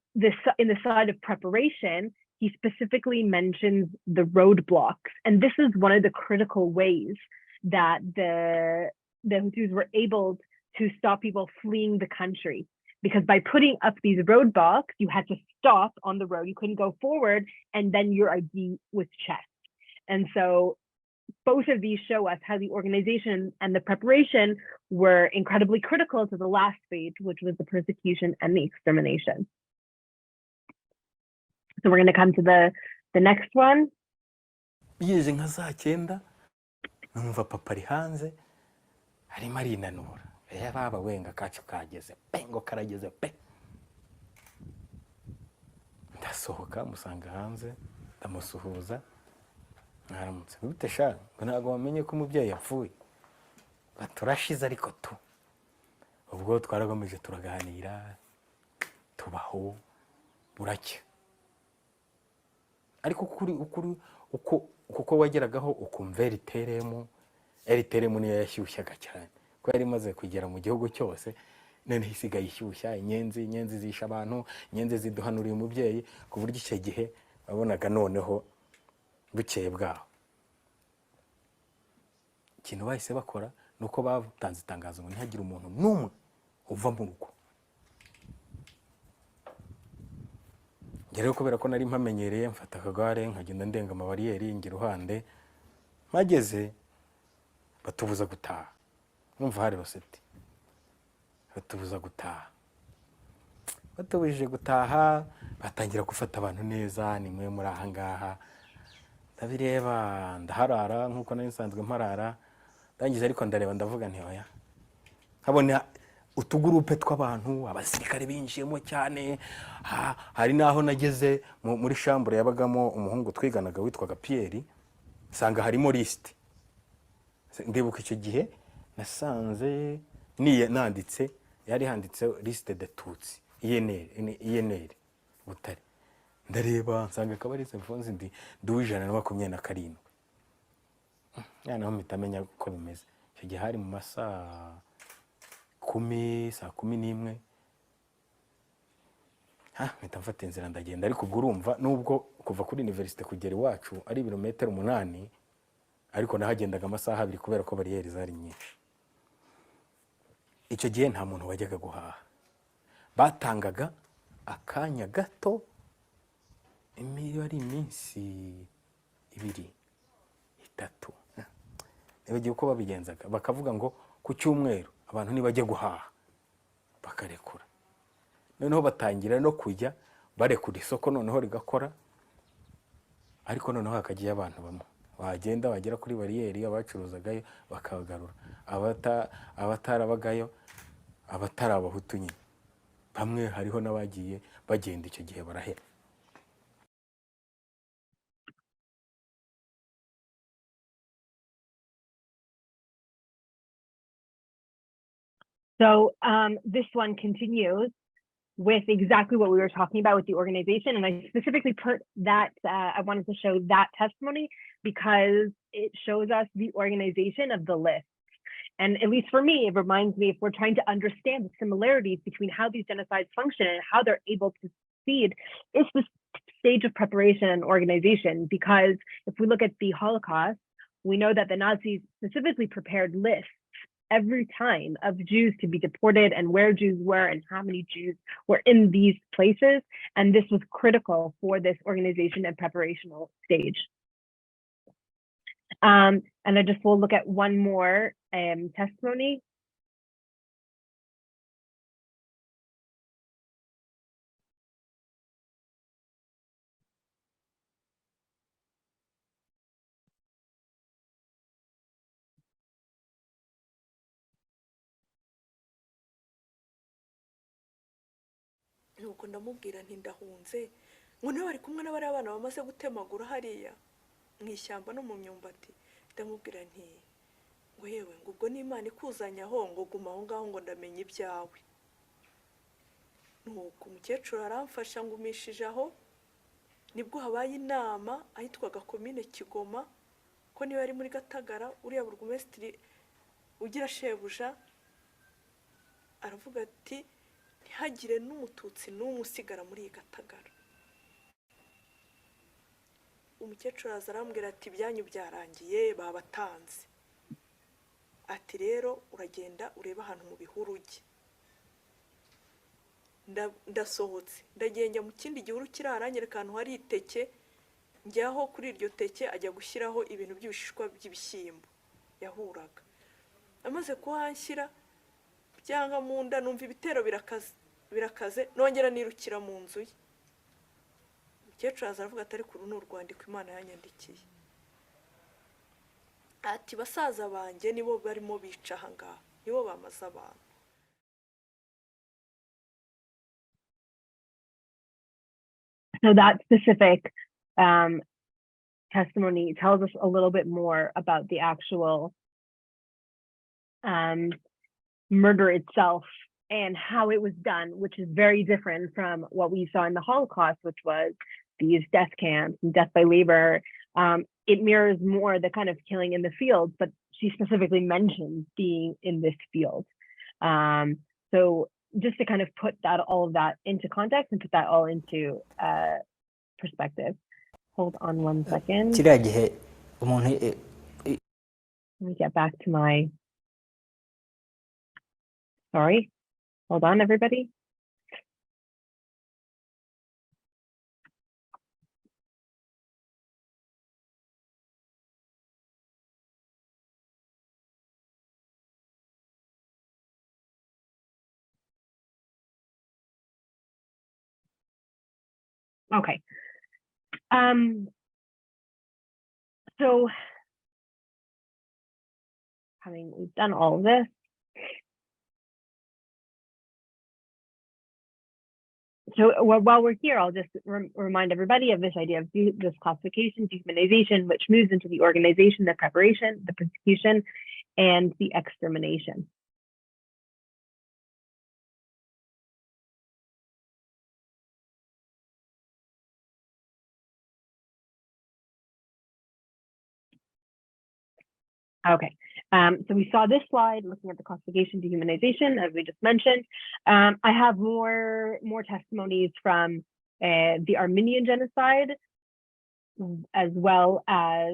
in the side of preparation, he specifically mentions the roadblocks. And this is one of the critical ways that the Hutus were able to stop people fleeing the country. Because by putting up these roadblocks, you had to stop on the road. You couldn't go forward, and then your ID was checked. And so both of these show us how the organization and the preparation were incredibly critical to the last stage, which was the persecution and the extermination. So we're going to come to the next one. Bigeze nka saa 9 numva papa ari hanze arimo arinanura. Baba wenga kacu kageze pengo karageze pe. Ndasohoka musanga hanze ndamusuhuza. Naramutse bite sha ntago wamenye ko umubyeyi yapfuye. Baturashize ariko tu. Ubwo twaragomeje turaganira tubaho buracya. Ariko uko wageragaho ukumva eriteremu niyo yashyushyaga cyane. Ko yari maze kugera mu gihugu cyose none hisigaye ishyushya inyenzi zisha abantu, inyenzi ziduhanuriye umubyeyi ku buryo icyo gihe babonaga noneho bukeye bwaho. Ikintu bahise bakora nuko batanze itangazo ngo ntihagire umuntu n'umwe uva mu rugo. Rero kubera ko nari mpamenyereye mfata akagare nkagenda ndenga amabariyeri ngira uruhande mageze batubuza gutaha. Numva hari baseti batubuza gutaha. Batubujije gutaha batangira gufata abantu neza, ni mwe muri aha ngaha. Ndabireba ndaharara nkuko nari nsanzwe mparara. Ndangize ariko ndareba ndavuga nti oya. Nkabona utugurupe tw'abantu, abasirikare binjiyemo cyane. Hari n'aho nageze muri shambure yabagamo umuhungu twiganaga witwaga Pierre, nsanga harimo lisite. Ndibuka icyo gihe nasanze nanditse, yari handitse lisite de tutsi INR Butare. Ndareba nsanga akaba ari mfunzi ndi uw'127. Naho mpita menya uko bimeze. Icyo gihe hari mu masaa 10, saa 11. Mpita mfata inzira ndagenda, ariko ubwo urumva nubwo kuva kuri universite kugera iwacu ari ibirometero 8, ariko nahagendaga amasaha 2 kubera ko bariyeri zari nyinshi. Icyo gihe nta muntu wajyaga guhaha, batangaga akanya gato, ari iminsi 2, 3. Nibagiye uko babigenzaga, bakavuga ngo ku cyumweru abantu ntibajye guhaha, bakarekura. Noneho batangira no kujya barekura isoko, noneho rigakora, ariko noneho hakagiye abantu bamwe bagenda bagera kuri bariyeri, abacuruzagayo bakabagarura, abatarabagayo, abatari abahutu nyine. Bamwe hariho n'abagiye bagenda icyo gihe barahera. So this one continues with exactly what we were talking about with the organization. And I specifically put that, I wanted to show that testimony because it shows us the organization of the list. And at least for me, it reminds me, if we're trying to understand the similarities between how these genocides function and how they're able to succeed, it's the stage of preparation and organization. Because if we look at the Holocaust, we know that the Nazis specifically prepared lists every time of Jews to be deported and where Jews were and how many Jews were in these places. And this was critical for this organization and preparational stage. And I just will look at one more testimony. nuko ndamubwira nti ndahunze ngo niwe bari kumwe n'abari abana bamaze gutemagura hariya mu ishyamba no mu myumbati. Ndamubwira nti ngo yewe ngo ubwo n'Imana ikuzanya aho ngo guma aho ngaho ngo ndamenye ibyawe. Nuko umukecuru aramfasha ngumishije aho, nibwo habaye inama ahitwaga komine Kigoma, ko niba ari muri Gatagara, uriya burugumesitiri ugira shebuja aravuga ati ntihagire n'umututsi n'umwe usigara muri iyi Gatagara. Umukecuru aza arambwira ati ibyanyu byarangiye babatanze, ati rero uragenda ureba ahantu mu bihuru ujye. Ndasohotse ndagenda mu kindi gihuru kiri aranyereka ahantu hari iteke, njyaho kuri iryo teke ajya gushyiraho ibintu by'ibishishwa by'ibishyimbo yahuraga. Amaze kuhanshyira byanga mu nda, numva ibitero birakaze nongera nirukira mu nzu ye. Umukecuru aza aravuga ati ariko uru ni urwandiko Imana yanyandikiye, ati basaza banjye nibo barimo bica aha ngaha, nibo bamaze abantu. So that specific testimony tells us a little bit more about the actual murder itself and how it was done, which is very different from what we saw in the Holocaust, which was these death camps and death by labor. It mirrors more the kind of killing in the field, but she specifically mentioned being in this field. So just to kind of put that, all of that into context and put that all into perspective. Hold on one second. Let me get back to my, sorry, hold on everybody. Okay. So we've done all of this, So while we're here, I'll just remind everybody of this idea of this classification, dehumanization, which moves into the organization, the preparation, the persecution, and the extermination. Okay, so we saw this slide looking at the classification, dehumanization, as we just mentioned. I have more testimonies from the Armenian genocide, as well as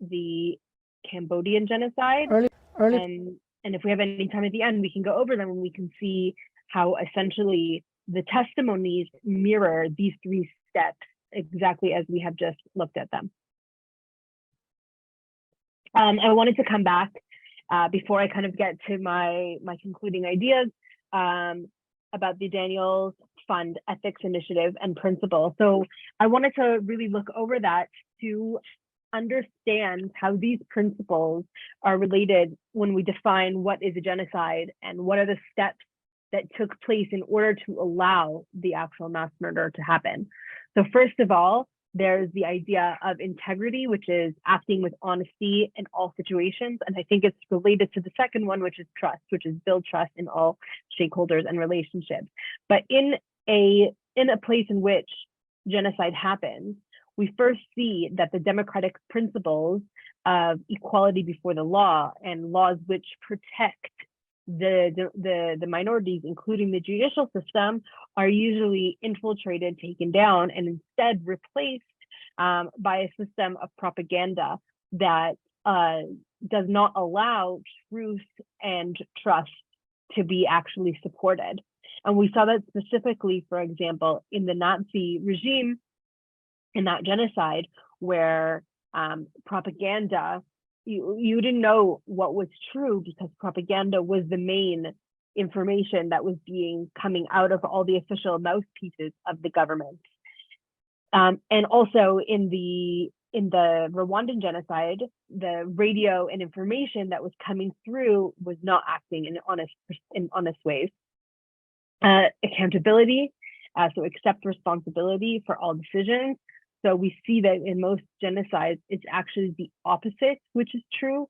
the Cambodian genocide. And if we have any time at the end, we can go over them and we can see how essentially the testimonies mirror these three steps exactly as we have just looked at them. I wanted to come back before I kind of get to my concluding ideas about the Daniels Fund Ethics Initiative and Principle. So I wanted to really look over that to understand how these principles are related when we define what is a genocide and what are the steps that took place in order to allow the actual mass murder to happen. So first of all, there's the idea of integrity, which is acting with honesty in all situations. And I think it's related to the second one, which is trust, which is build trust in all stakeholders and relationships. But in a place in which genocide happens, we first see that the democratic principles of equality before the law and laws which protect the minorities, including the judicial system, are usually infiltrated, taken down, and instead replaced by a system of propaganda that does not allow truth and trust to be actually supported. And we saw that specifically, for example, in the Nazi regime, in that genocide, where propaganda, you didn't know what was true because propaganda was the main information that was coming out of all the official mouthpieces of the government. And also in the Rwandan genocide, the radio and information that was coming through was not acting in honest ways. Accountability, so accept responsibility for all decisions. So we see that in most genocides, it's actually the opposite, which is true.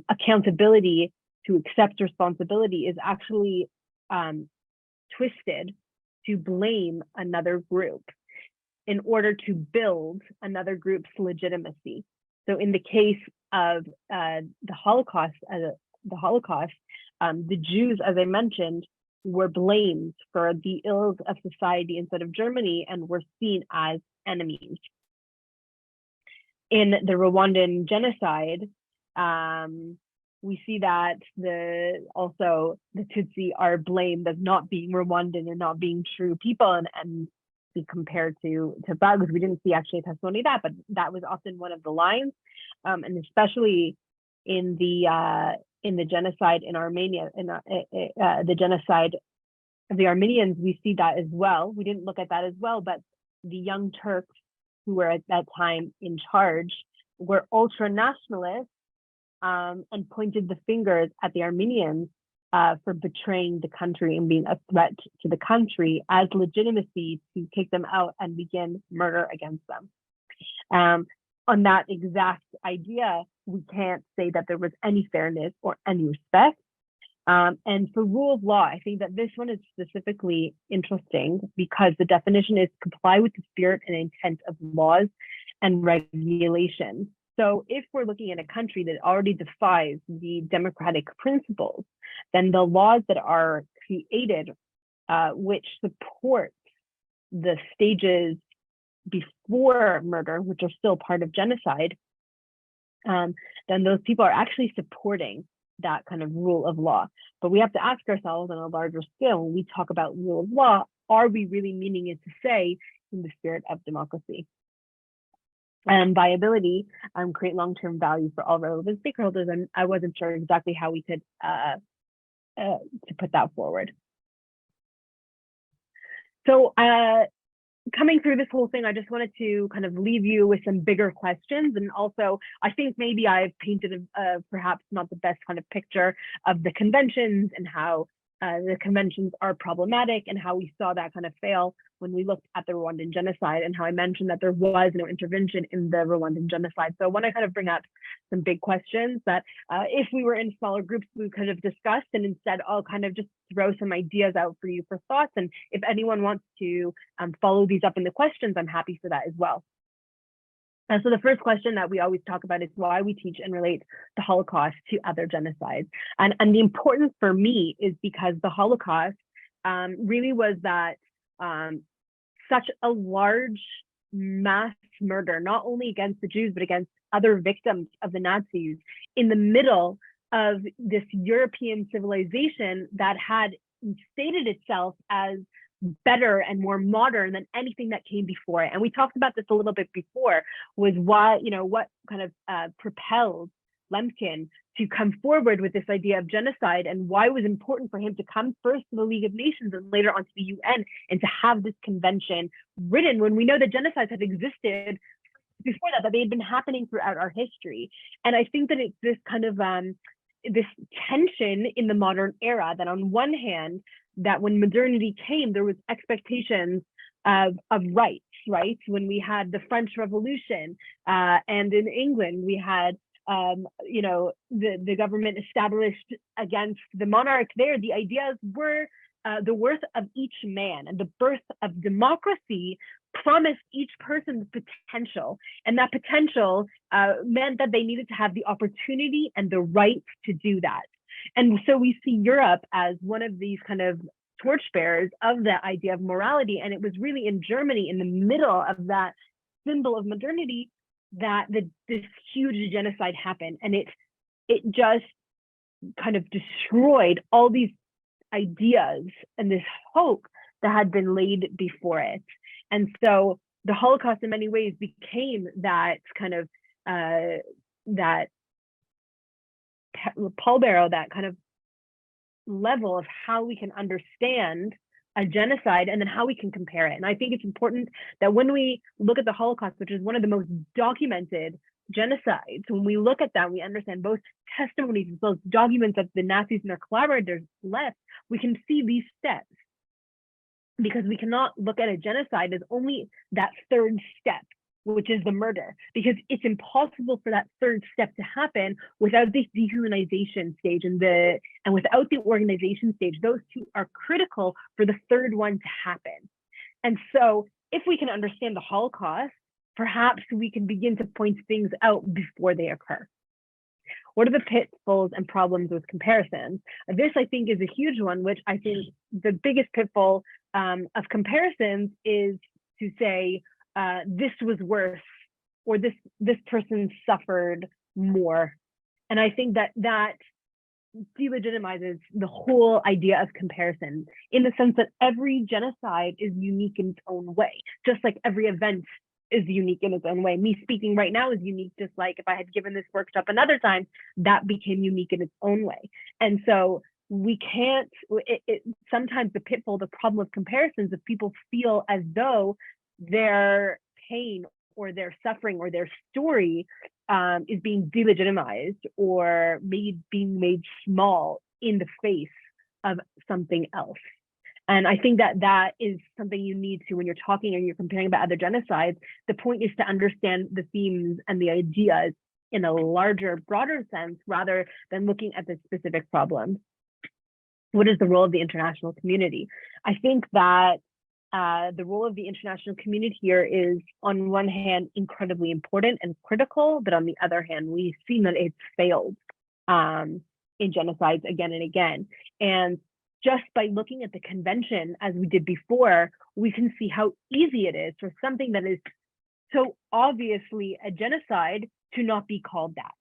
Accountability, to accept responsibility, is actually twisted to blame another group in order to build another group's legitimacy. So in the case of the Holocaust, the Jews, as I mentioned, were blamed for the ills of society instead of Germany and were seen as enemies. In the Rwandan genocide, we see that also the Tutsi are blamed as not being Rwandan and not being true people and be compared to bugs. We didn't see actually a testimony of that, but that was often one of the lines, and especially in the genocide in Armenia, the genocide of the Armenians, we see that as well. We didn't look at that as well, but the young Turks who were at that time in charge were ultra nationalists and pointed the fingers at the Armenians for betraying the country and being a threat to the country as legitimacy to kick them out and begin murder against them. On that exact idea, we can't say that there was any fairness or any respect. And for rule of law, I think that this one is specifically interesting because the definition is comply with the spirit and intent of laws and regulations. So if we're looking at a country that already defies the democratic principles, then the laws that are created, which support the stages before murder, which are still part of genocide, then those people are actually supporting that kind of rule of law. But we have to ask ourselves on a larger scale, when we talk about rule of law, are we really meaning it to say in the spirit of democracy? And viability, create long-term value for all relevant stakeholders. And I wasn't sure exactly how we could to put that forward. So coming through this whole thing, I just wanted to kind of leave you with some bigger questions. And also, I think maybe I've painted perhaps not the best kind of picture of the conventions and how the conventions are problematic, and how we saw that kind of fail when we looked at the Rwandan genocide, and how I mentioned that there was no intervention in the Rwandan genocide. So I want to kind of bring up some big questions that if we were in smaller groups, we could have discussed, and instead I'll kind of just throw some ideas out for you for thoughts. And if anyone wants to follow these up in the questions, I'm happy for that as well. So the first question that we always talk about is why we teach and relate the Holocaust to other genocides. And the importance for me is because the Holocaust really was that such a large mass murder, not only against the Jews, but against other victims of the Nazis in the middle of this European civilization that had stated itself as better and more modern than anything that came before it. And we talked about this a little bit before, was why, what kind of propelled Lemkin to come forward with this idea of genocide, and why it was important for him to come first to the League of Nations and later on to the UN, and to have this convention written when we know that genocides had existed before that they had been happening throughout our history. And I think that it's this kind of this tension in the modern era, that on one hand, that when modernity came, there was expectations of rights, right? When we had the French Revolution, and in England, we had, the government established against the monarch there. The ideas were the worth of each man, and the birth of democracy promised each person the potential. And that potential meant that they needed to have the opportunity and the right to do that. And so we see Europe as one of these kind of torchbearers of the idea of morality. And it was really in Germany, in the middle of that symbol of modernity, that this huge genocide happened. And it just kind of destroyed all these ideas and this hope that had been laid before it. And so the Holocaust in many ways became that kind of that pallbearer, that kind of level of how we can understand a genocide and then how we can compare it. And I think it's important that when we look at the Holocaust, which is one of the most documented genocides, when we look at that, we understand both testimonies as well as documents that the Nazis and their collaborators left, we can see these steps. Because we cannot look at a genocide as only that third step, which is the murder, because it's impossible for that third step to happen without this dehumanization stage and without the organization stage. Those two are critical for the third one to happen. And so if we can understand the Holocaust, perhaps we can begin to point things out before they occur. What are the pitfalls and problems with comparisons? This, I think, is a huge one, which I think the biggest pitfall of comparisons is to say, this was worse, or this person suffered more. And I think that delegitimizes the whole idea of comparison, in the sense that every genocide is unique in its own way, just like every event is unique in its own way. Me speaking right now is unique, just like if I had given this workshop another time, that became unique in its own way. And so we can't, sometimes the pitfall, the problem of comparisons, if people feel as though their pain or their suffering or their story is being delegitimized or being made small in the face of something else. And I think that is something you need to, when you're talking and you're comparing about other genocides, the point is to understand the themes and the ideas in a larger, broader sense, rather than looking at the specific problems. What is the role of the international community? I think that the role of the international community here is, on one hand, incredibly important and critical, but on the other hand, we've seen that it's failed in genocides again and again. And just by looking at the convention, as we did before, we can see how easy it is for something that is so obviously a genocide to not be called that.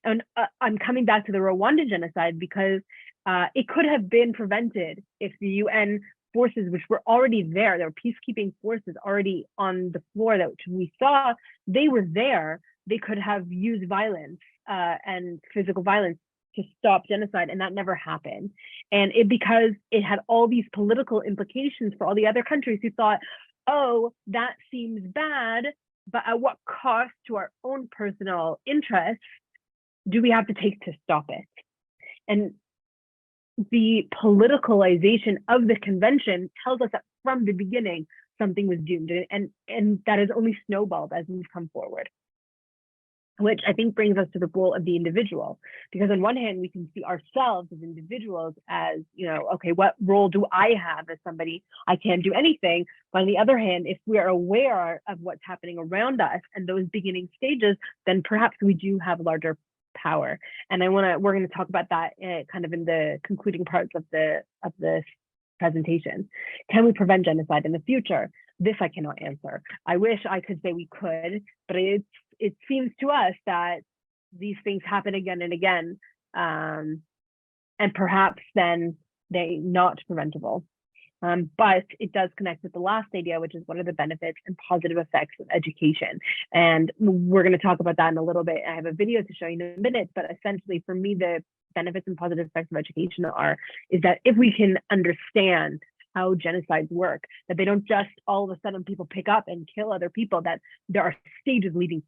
And I'm coming back to the Rwanda genocide because it could have been prevented if the UN forces, which were already there were peacekeeping forces already on the floor that we saw, they were there. They could have used violence and physical violence to stop genocide, and that never happened. And because it had all these political implications for all the other countries who thought, oh, that seems bad, but at what cost to our own personal interests do we have to take to stop it? And the politicalization of the convention tells us that from the beginning, something was doomed, and that has only snowballed as we've come forward. Which I think brings us to the role of the individual, because on one hand, we can see ourselves as individuals as, okay, what role do I have as somebody? I can't do anything. But on the other hand, if we are aware of what's happening around us and those beginning stages, then perhaps we do have larger power. And we're going to talk about that kind of in the concluding parts of this presentation. Can we prevent genocide in the future? This I cannot answer. I wish I could say we could, but it seems to us that these things happen again and again, and perhaps then they're not preventable. But it does connect with the last idea, which is what are the benefits and positive effects of education? And we're going to talk about that in a little bit. I have a video to show you in a minute, but essentially for me, the benefits and positive effects of education is that if we can understand how genocides work, that they don't just all of a sudden people pick up and kill other people, that there are stages leading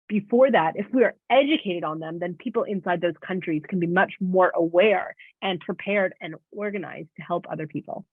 before that. If we are educated on them, then people inside those countries can be much more aware and prepared and organized to help other people.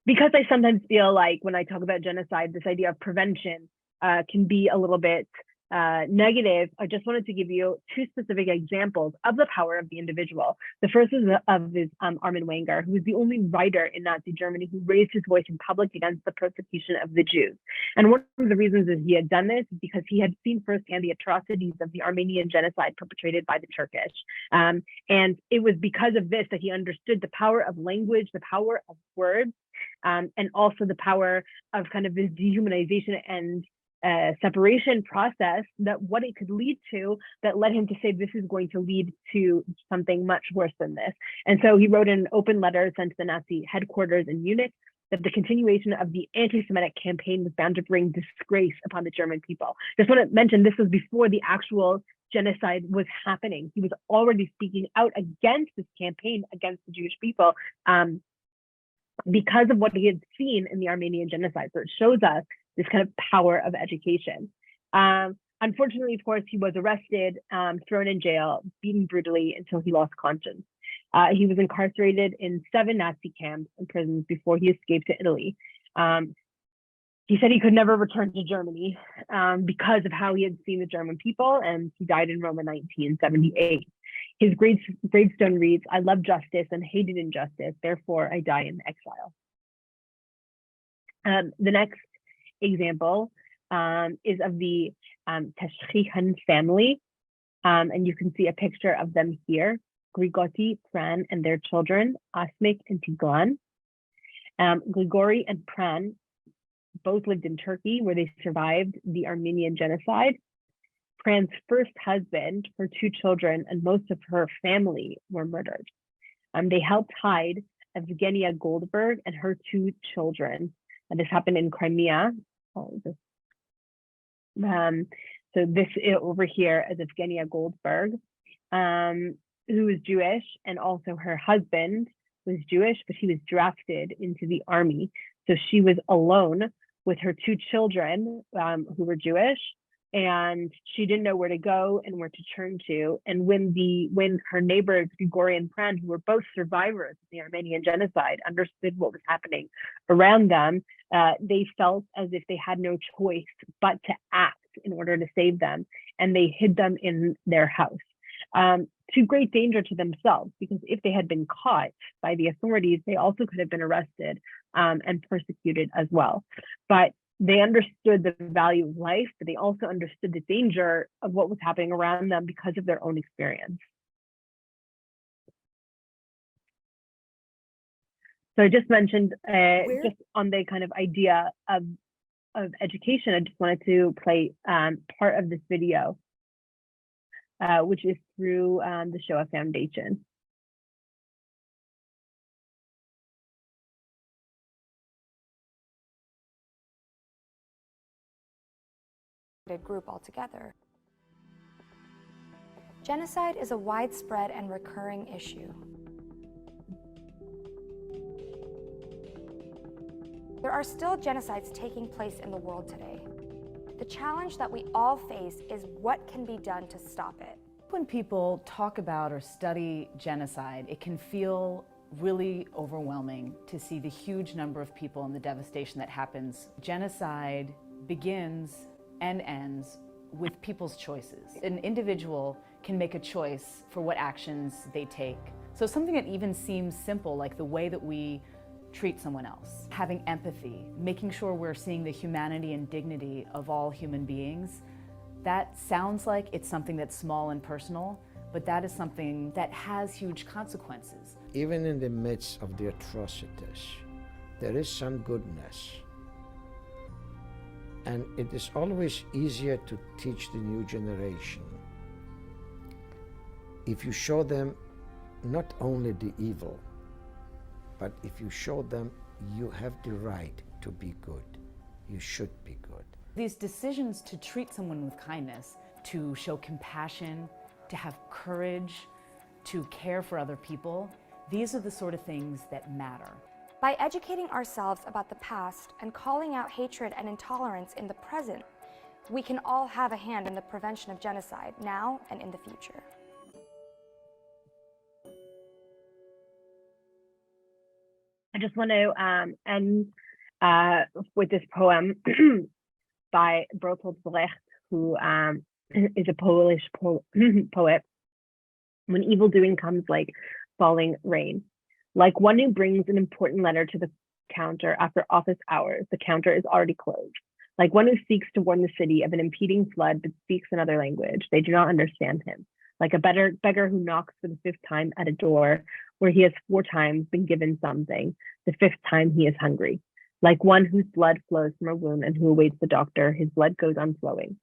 Because I sometimes feel like when I talk about genocide, this idea of prevention can be a little bit negative, I just wanted to give you two specific examples of the power of the individual. The first is Armin Wenger, who was the only writer in Nazi Germany who raised his voice in public against the persecution of the Jews. And one of the reasons that he had done this is because he had seen firsthand the atrocities of the Armenian genocide perpetrated by the Turkish. And it was because of this that he understood the power of language, the power of words, and also the power of kind of this dehumanization and separation process, that what it could lead to, that led him to say this is going to lead to something much worse than this. And so he wrote an open letter sent to the Nazi headquarters in Munich that the continuation of the anti-Semitic campaign was bound to bring disgrace upon the German people. Just want to mention, this was before the actual genocide was happening. He was already speaking out against this campaign against the Jewish people because of what he had seen in the Armenian genocide. So it shows us this kind of power of education. Unfortunately, of course, he was arrested, thrown in jail, beaten brutally until he lost conscience. He was incarcerated in 7 Nazi camps and prisons before he escaped to Italy. He said he could never return to Germany because of how he had seen the German people, and he died in Rome in 1978. His gravestone reads, "I love justice and hated injustice, therefore I die in exile." The next example is of the Tashrihan family, and you can see a picture of them here, Grigori, Pran, and their children, Asmik and Tigran. Grigori and Pran both lived in Turkey, where they survived the Armenian genocide. Pran's first husband, her 2 children, and most of her family were murdered. They helped hide Evgenia Goldberg and her 2 children. And this happened in Crimea. So this over here is Evgenia Goldberg, who was Jewish, and also her husband was Jewish, but he was drafted into the army. So she was alone with her 2 children who were Jewish, and she didn't know where to go and where to turn to. And when her neighbors, Grigori and Pran, who were both survivors of the Armenian genocide, understood what was happening around them, they felt as if they had no choice but to act in order to save them. And they hid them in their house, to great danger to themselves, because if they had been caught by the authorities, they also could have been arrested and persecuted as well. But they understood the value of life, but they also understood the danger of what was happening around them because of their own experience. So I just mentioned, just on the kind of idea of education, I just wanted to play part of this video, which is through the Shoah Foundation. Group altogether. Genocide is a widespread and recurring issue. There are still genocides taking place in the world today. The challenge that we all face is what can be done to stop it. when people talk about or study genocide, it can feel really overwhelming to see the huge number of people and the devastation that happens. Genocide begins and ends with people's choices. An individual can make a choice for what actions they take. So something that even seems simple, like the way that we treat someone else, having empathy, making sure we're seeing the humanity and dignity of all human beings, that sounds like it's something that's small and personal, but that is something that has huge consequences. Even in the midst of the atrocities, there is some goodness. And it is always easier to teach the new generation if you show them not only the evil, but if you show them you have the right to be good, you should be good. These decisions to treat someone with kindness, to show compassion, to have courage, to care for other people, these are the sort of things that matter. By educating ourselves about the past and calling out hatred and intolerance in the present, we can all have a hand in the prevention of genocide now and in the future. I just want to end with this poem by Bertolt Brecht, who is a Polish poet. When evildoing comes like falling rain, like one who brings an important letter to the counter after office hours, the counter is already closed. Like one who seeks to warn the city of an impeding flood but speaks another language, they do not understand him. Like a beggar who knocks for the 5th time at a door where he has 4 times been given something, the 5th time he is hungry. Like one whose blood flows from a wound and who awaits the doctor, his blood goes on flowing.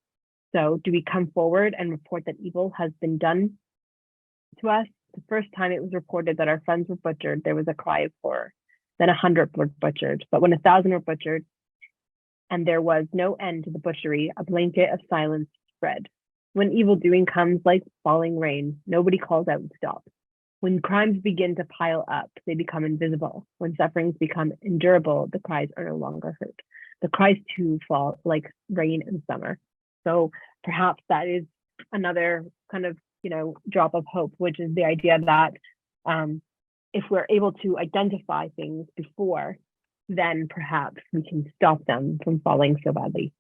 So do we come forward and report that evil has been done to us? The first time it was reported that our friends were butchered, there was a cry of horror. Then 100 were butchered. But when 1,000 were butchered and there was no end to the butchery, a blanket of silence spread. When evildoing comes like falling rain, nobody calls out stop. When crimes begin to pile up, they become invisible. When sufferings become endurable, the cries are no longer heard. The cries too fall like rain in summer. So perhaps that is another kind of, drop of hope, which is the idea that if we're able to identify things before, then perhaps we can stop them from falling so badly.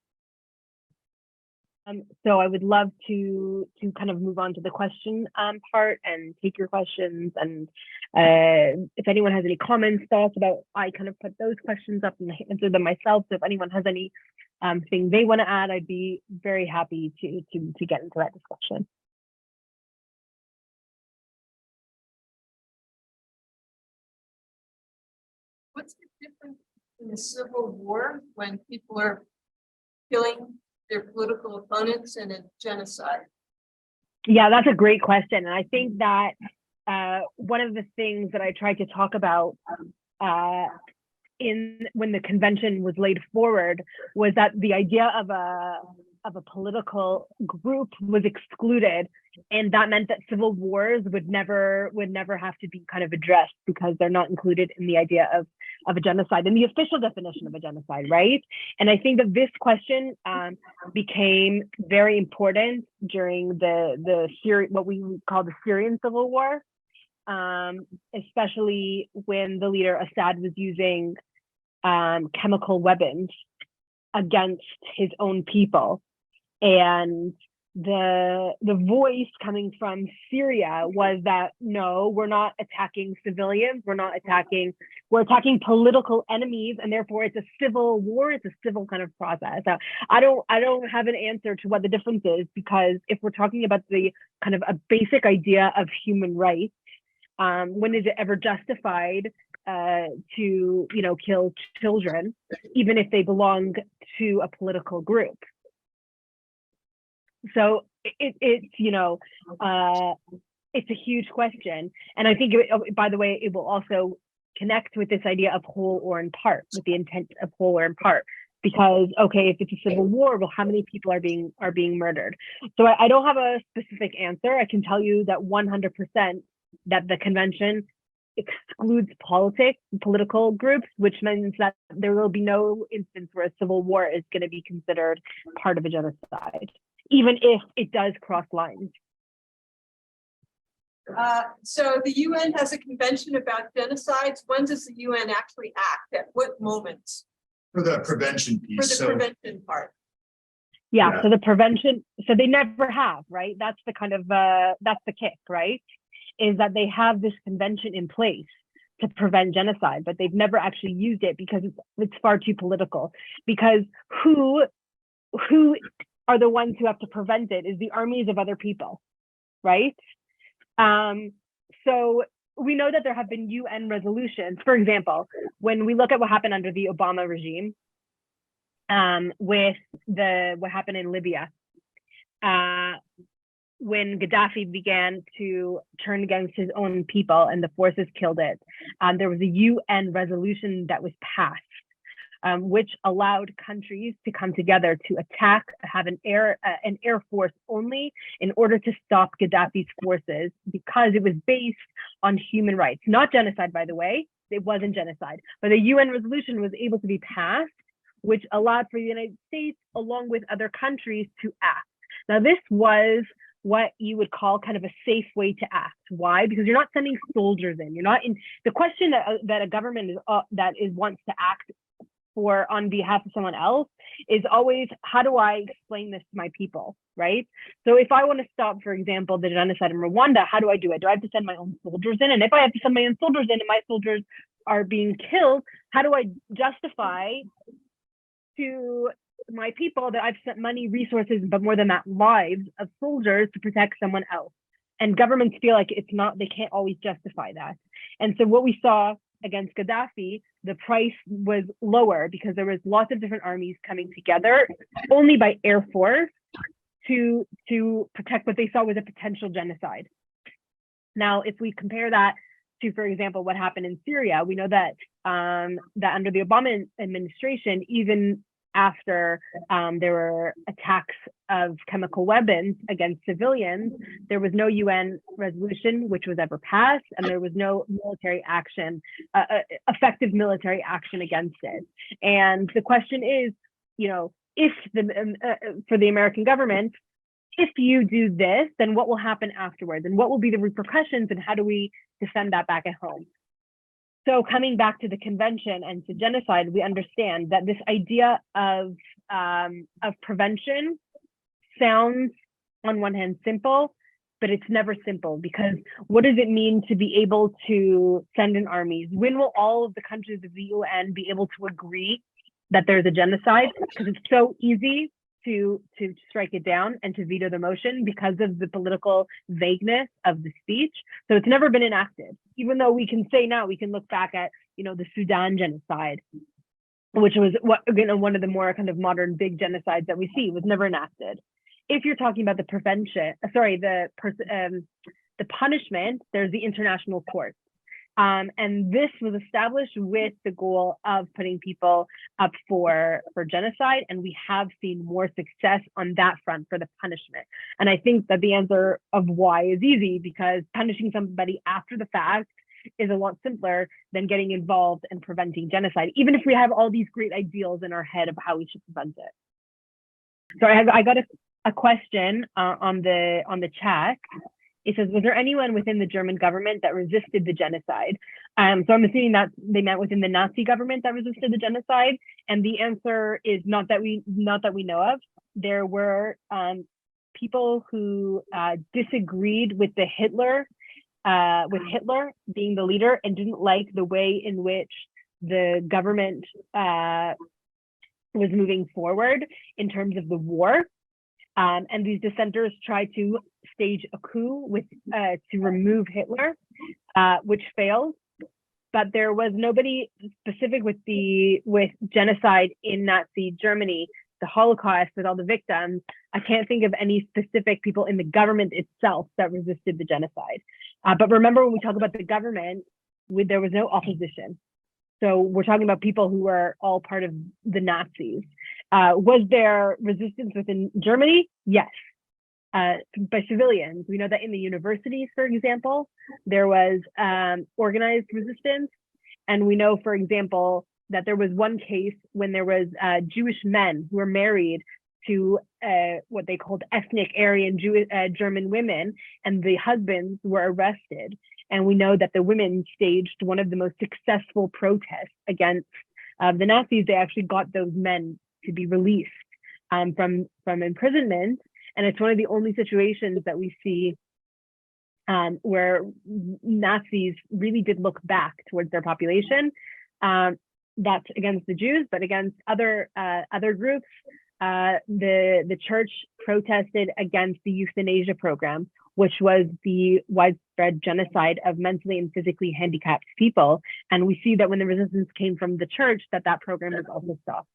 So I would love to kind of move on to the question part and take your questions. And if anyone has any comments, thoughts about, I kind of put those questions up and answer them myself. So if anyone has any thing they want to add, I'd be very happy to get into that discussion. What's the difference in the Civil War when people are killing their political opponents and a genocide? Yeah, that's a great question. And I think that one of the things that I tried to talk about when the convention was laid forward was that the idea of a political group was excluded, and that meant that civil wars would never have to be kind of addressed because they're not included in the idea of a genocide, in the official definition of a genocide, right? And I think that this question became very important during what we call the Syrian civil war, especially when the leader Assad was using chemical weapons against his own people. And the voice coming from Syria was that, no, we're not attacking civilians, we're attacking political enemies, and therefore it's a civil war, it's a civil kind of process. So I don't have an answer to what the difference is, because if we're talking about the kind of a basic idea of human rights, when is it ever justified to kill children, even if they belong to a political group? So it's a huge question, and I think by the way, it will also connect with this idea of whole or in part, with the intent of whole or in part. Because okay, if it's a civil war, well, how many people are being murdered? So I don't have a specific answer. I can tell you that 100% that the convention excludes political groups, which means that there will be no instance where a civil war is going to be considered part of a genocide, even if it does cross lines. So the UN has a convention about genocides. When does the UN actually act? At what moments? For the prevention For piece. the prevention part. Yeah, so the prevention, so they never have, right? That's the kind of, that's the kick, right? Is that they have this convention in place to prevent genocide, but they've never actually used it because it's far too political. Because who are the ones who have to prevent it is the armies of other people, right? So we know that there have been UN resolutions. For example, when we look at what happened under the Obama regime, with what happened in Libya, when Gaddafi began to turn against his own people and the forces killed it, there was a UN resolution that was passed, which allowed countries to come together to attack, have an air force only in order to stop Gaddafi's forces, because it was based on human rights, not genocide, by the way. It wasn't genocide, but the UN resolution was able to be passed, which allowed for the United States, along with other countries, to act. Now, this was what you would call kind of a safe way to act. Why? Because you're not sending soldiers in. You're not in the question that a government wants to act for on behalf of someone else is always, how do I explain this to my people, right? So if I want to stop, for example, the genocide in Rwanda, how do I do it? Do I have to send my own soldiers in? And if I have to send my own soldiers in and my soldiers are being killed, how do I justify to my people that I've sent money, resources, but more than that, lives of soldiers to protect someone else? And governments feel like they can't always justify that. And so what we saw against Gaddafi, the price was lower because there was lots of different armies coming together only by air force to protect what they saw was a potential genocide. Now, if we compare that to, for example, what happened in Syria, we know that that under the Obama administration, even after there were attacks of chemical weapons against civilians, there was no UN resolution which was ever passed, and there was no military action, effective military action against it. And the question is, if for the American government, if you do this, then what will happen afterwards, and what will be the repercussions, and how do we defend that back at home? So coming back to the convention and to genocide, we understand that this idea of prevention sounds on one hand simple, but it's never simple, because what does it mean to be able to send in armies? When will all of the countries of the UN be able to agree that there's a genocide? Because it's so easy to strike it down and to veto the motion because of the political vagueness of the speech. So it's never been enacted, even though we can say now, we can look back at, the Sudan genocide, which was one of the more kind of modern big genocides that we see, was never enacted. If you're talking about the punishment, there's the international court. And this was established with the goal of putting people up for genocide, and we have seen more success on that front for the punishment. And I think that the answer of why is easy, because punishing somebody after the fact is a lot simpler than getting involved and preventing genocide, even if we have all these great ideals in our head of how we should prevent it. So I got a question on the chat. It says, was there anyone within the German government that resisted the genocide? So I'm assuming that they meant within the Nazi government that resisted the genocide. And the answer is not that we know of. There were people who disagreed with Hitler being the leader, and didn't like the way in which the government was moving forward in terms of the war. And these dissenters tried to stage a coup to remove Hitler, which failed. But there was nobody specific with genocide in Nazi Germany, the Holocaust with all the victims. I can't think of any specific people in the government itself that resisted the genocide. But remember, when we talk about the government, there was no opposition. So we're talking about people who were all part of the Nazis. Was there resistance within Germany? Yes, by civilians. We know that in the universities, for example, there was organized resistance. And we know, for example, that there was one case when there was Jewish men who were married to what they called ethnic Aryan German women, and the husbands were arrested. And we know that the women staged one of the most successful protests against the Nazis. They actually got those men to be released from imprisonment. And it's one of the only situations that we see where Nazis really did look back towards their population. That's against the Jews, but against other groups. The church protested against the euthanasia program, which was the widespread genocide of mentally and physically handicapped people. And we see that when the resistance came from the church, that program was also stopped.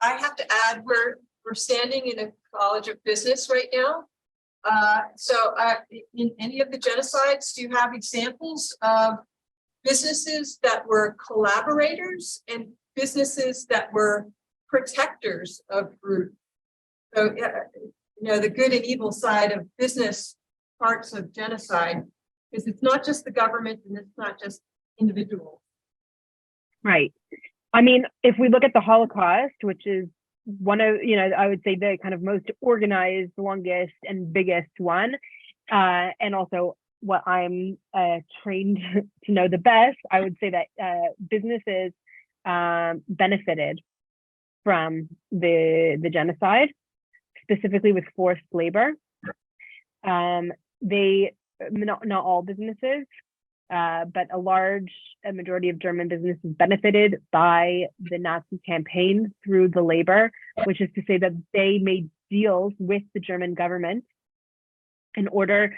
I have to add, we're standing in a college of business right now. In any of the genocides, do you have examples of businesses that were collaborators and businesses that were protectors of groups? So, the good and evil side of business parts of genocide, because it's not just the government and it's not just individuals. Right. I mean, if we look at the Holocaust, which is one of, I would say the kind of most organized, longest, and biggest one, and also what I'm trained to know the best, I would say that businesses benefited from the genocide, specifically with forced labor. They, not all businesses, but a majority of German businesses benefited by the Nazi campaign through the labor, which is to say that they made deals with the German government in order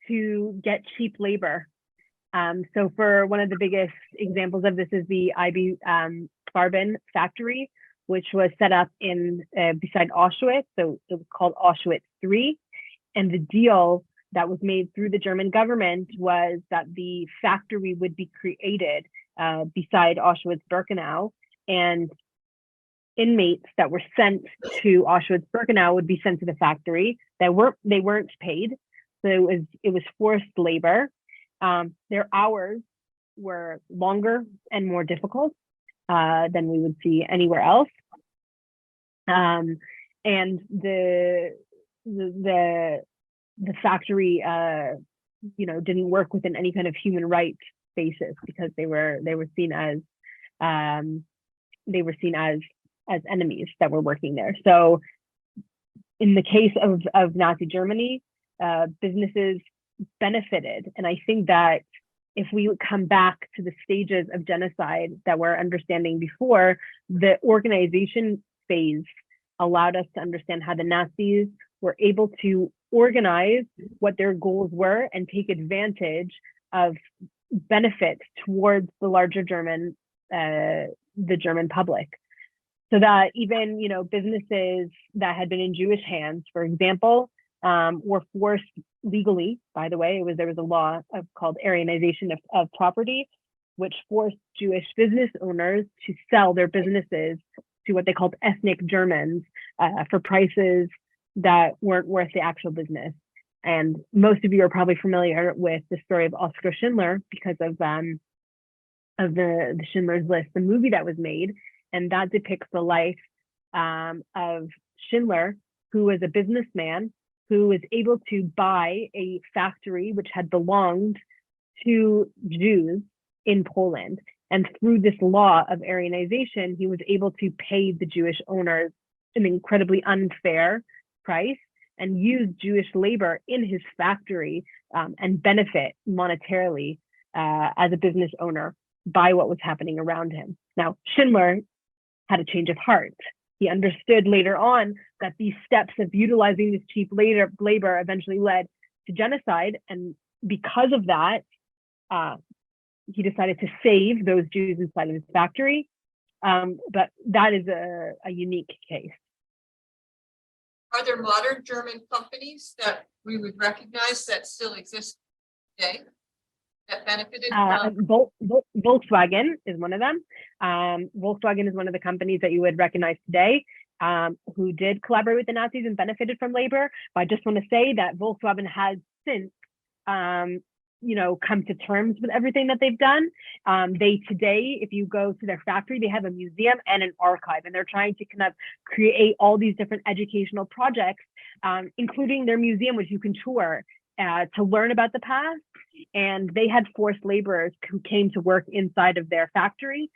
to get cheap labor. So for one of the biggest examples of this is the IB Farben factory, which was set up beside Auschwitz. So it was called Auschwitz III. And the deal that was made through the German government was that the factory would be created beside Auschwitz-Birkenau, and inmates that were sent to Auschwitz-Birkenau would be sent to the factory. They weren't paid, so it was forced labor. Their hours were longer and more difficult than we would see anywhere else, and the factory didn't work within any kind of human rights basis, because they were seen as enemies that were working there. So in the case of Nazi Germany, businesses benefited. And I think that if we come back to the stages of genocide that we're understanding before, the organization phase allowed us to understand how the Nazis were able to organize what their goals were and take advantage of benefits towards the larger the German public. So that even, businesses that had been in Jewish hands, for example, were forced legally, by the way, there was a law called Aryanization of property, which forced Jewish business owners to sell their businesses to what they called ethnic Germans for prices that weren't worth the actual business. And most of you are probably familiar with the story of Oskar Schindler because of the Schindler's List, the movie that was made, and that depicts the life of Schindler, who was a businessman who was able to buy a factory which had belonged to Jews in Poland. And through this law of Aryanization, he was able to pay the Jewish owners an incredibly unfair price and use Jewish labor in his factory and benefit monetarily as a business owner by what was happening around him. Now, Schindler had a change of heart. He understood later on that these steps of utilizing this cheap labor eventually led to genocide. And because of that, he decided to save those Jews inside of his factory. But that is a unique case. Are there modern German companies that we would recognize that still exist today that benefited from? Volkswagen is one of them. Volkswagen is one of the companies that you would recognize today who did collaborate with the Nazis and benefited from labor. But I just want to say that Volkswagen has since come to terms with everything that they've done. They today, if you go to their factory, they have a museum and an archive, and they're trying to kind of create all these different educational projects, including their museum, which you can tour to learn about the past. And they had forced laborers who came to work inside of their factory,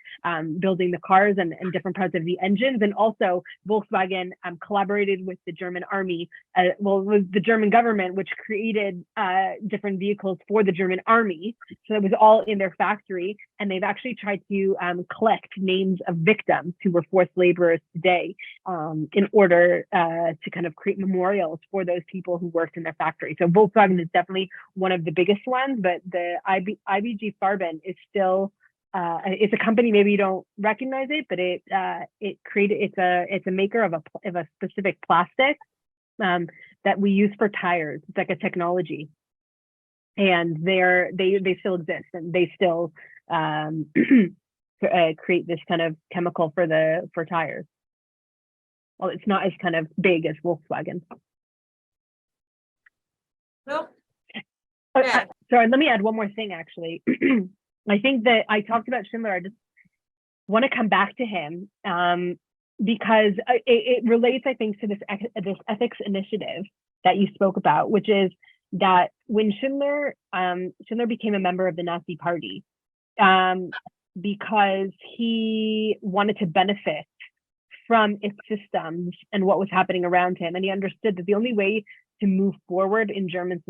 building the cars and different parts of the engines. And also Volkswagen collaborated with the German army, it was the German government, which created different vehicles for the German army. So it was all in their factory. And they've actually tried to collect names of victims who were forced laborers today in order to kind of create memorials for those people who worked in their factory. So Volkswagen is definitely one of the biggest ones, but the IBG Farben is still it's a company, maybe you don't recognize it, but it's a maker of a specific plastic that we use for tires. It's like a technology, and they still exist, and they still create this kind of chemical for tires. Well, it's not as kind of big as Volkswagen. Well, sorry, let me add one more thing, actually. I think that I talked about Schindler. I just want to come back to him because it relates, I think, to this ethics initiative that you spoke about, which is that when Schindler became a member of the Nazi Party because he wanted to benefit from its systems and what was happening around him, and he understood that the only way to move forward in German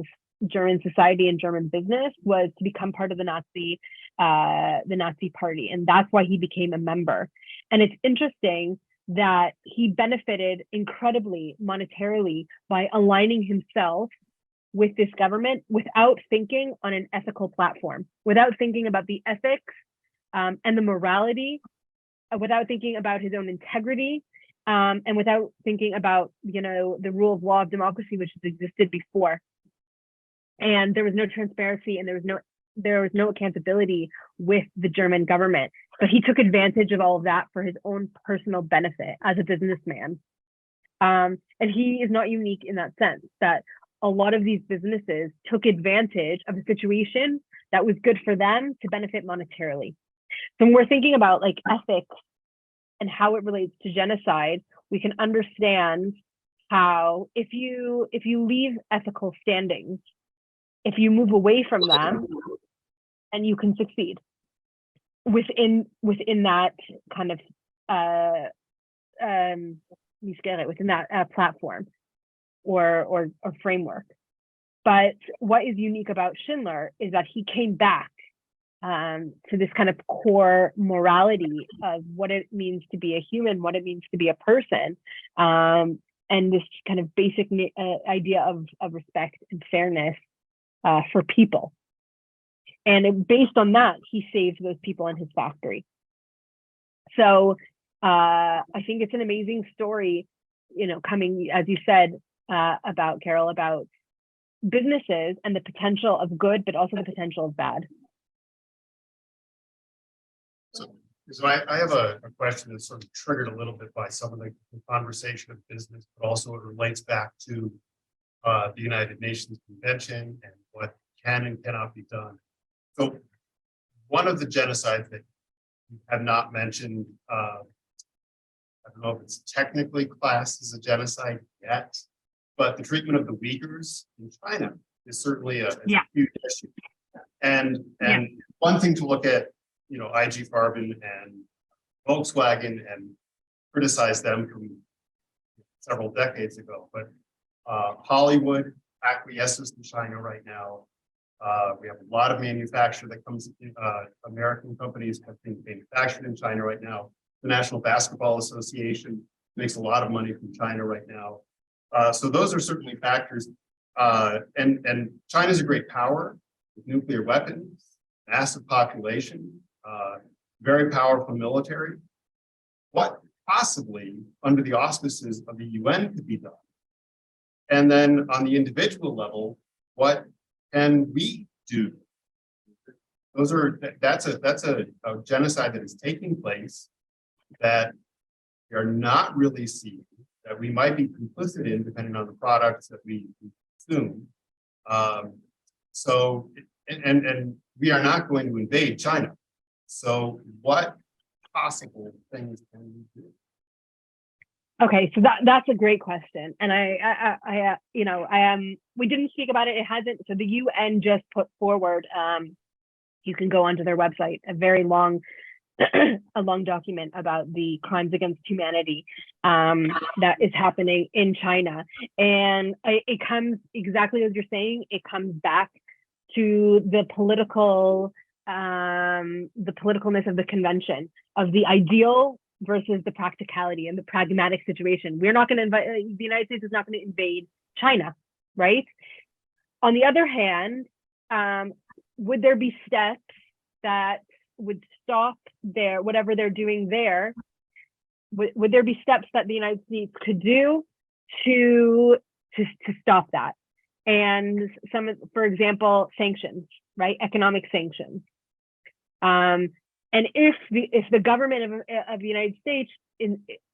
society and German business was to become part of the Nazi Party, and that's why he became a member. And it's interesting that he benefited incredibly monetarily by aligning himself with this government without thinking on an ethical platform, without thinking about the ethics and the morality, without thinking about his own integrity, and without thinking about the rule of law of democracy, which has existed before. And there was no transparency, and there was no accountability with the German government. But he took advantage of all of that for his own personal benefit as a businessman. And he is not unique in that sense, that a lot of these businesses took advantage of a situation that was good for them to benefit monetarily. So when we're thinking about like ethics and how it relates to genocide, we can understand how if you leave ethical standings, if you move away from them, and you can succeed within that kind of within that platform or framework. But what is unique about Schindler is that he came back to this kind of core morality of what it means to be a human, what it means to be a person, and this kind of basic idea of respect and fairness for people. And based on that, he saved those people in his factory. So I think it's an amazing story, coming, as you said, about Carol, about businesses and the potential of good, but also the potential of bad. So I have a question that's sort of triggered a little bit by some of the conversation of business, but also it relates back to the United Nations Convention and what can and cannot be done. So one of the genocides that you have not mentioned, I don't know if it's technically classed as a genocide yet, but the treatment of the Uyghurs in China is certainly a huge issue. And one thing to look at, IG Farben and Volkswagen and criticize them from several decades ago, but Hollywood acquiesces to China right now. We have a lot of manufacture that comes, American companies have been manufactured in China right now. The National Basketball Association makes a lot of money from China right now. So those are certainly factors. And China's a great power with nuclear weapons, massive population, very powerful military. What possibly under the auspices of the UN could be done? And then on the individual level, what can we do? That's a genocide that is taking place that we are not really seeing, that we might be complicit in depending on the products that we consume. So and we are not going to invade China. So what possible things can we do? Okay, so that's a great question, and we didn't speak about it. It hasn't. So the UN just put forward. You can go onto their website, a very long, a long document about the crimes against humanity that is happening in China, and it comes exactly as you're saying. It comes back to the political, the politicalness of the convention, of the ideal versus the practicality and the pragmatic situation. We're not going to invite, the United States is not going to invade China, right? On the other hand, would there be steps that would stop their, whatever they're doing there? Would there be steps that the United States could do to stop that? And some, for example, sanctions, right? Economic sanctions. And if the government of the United States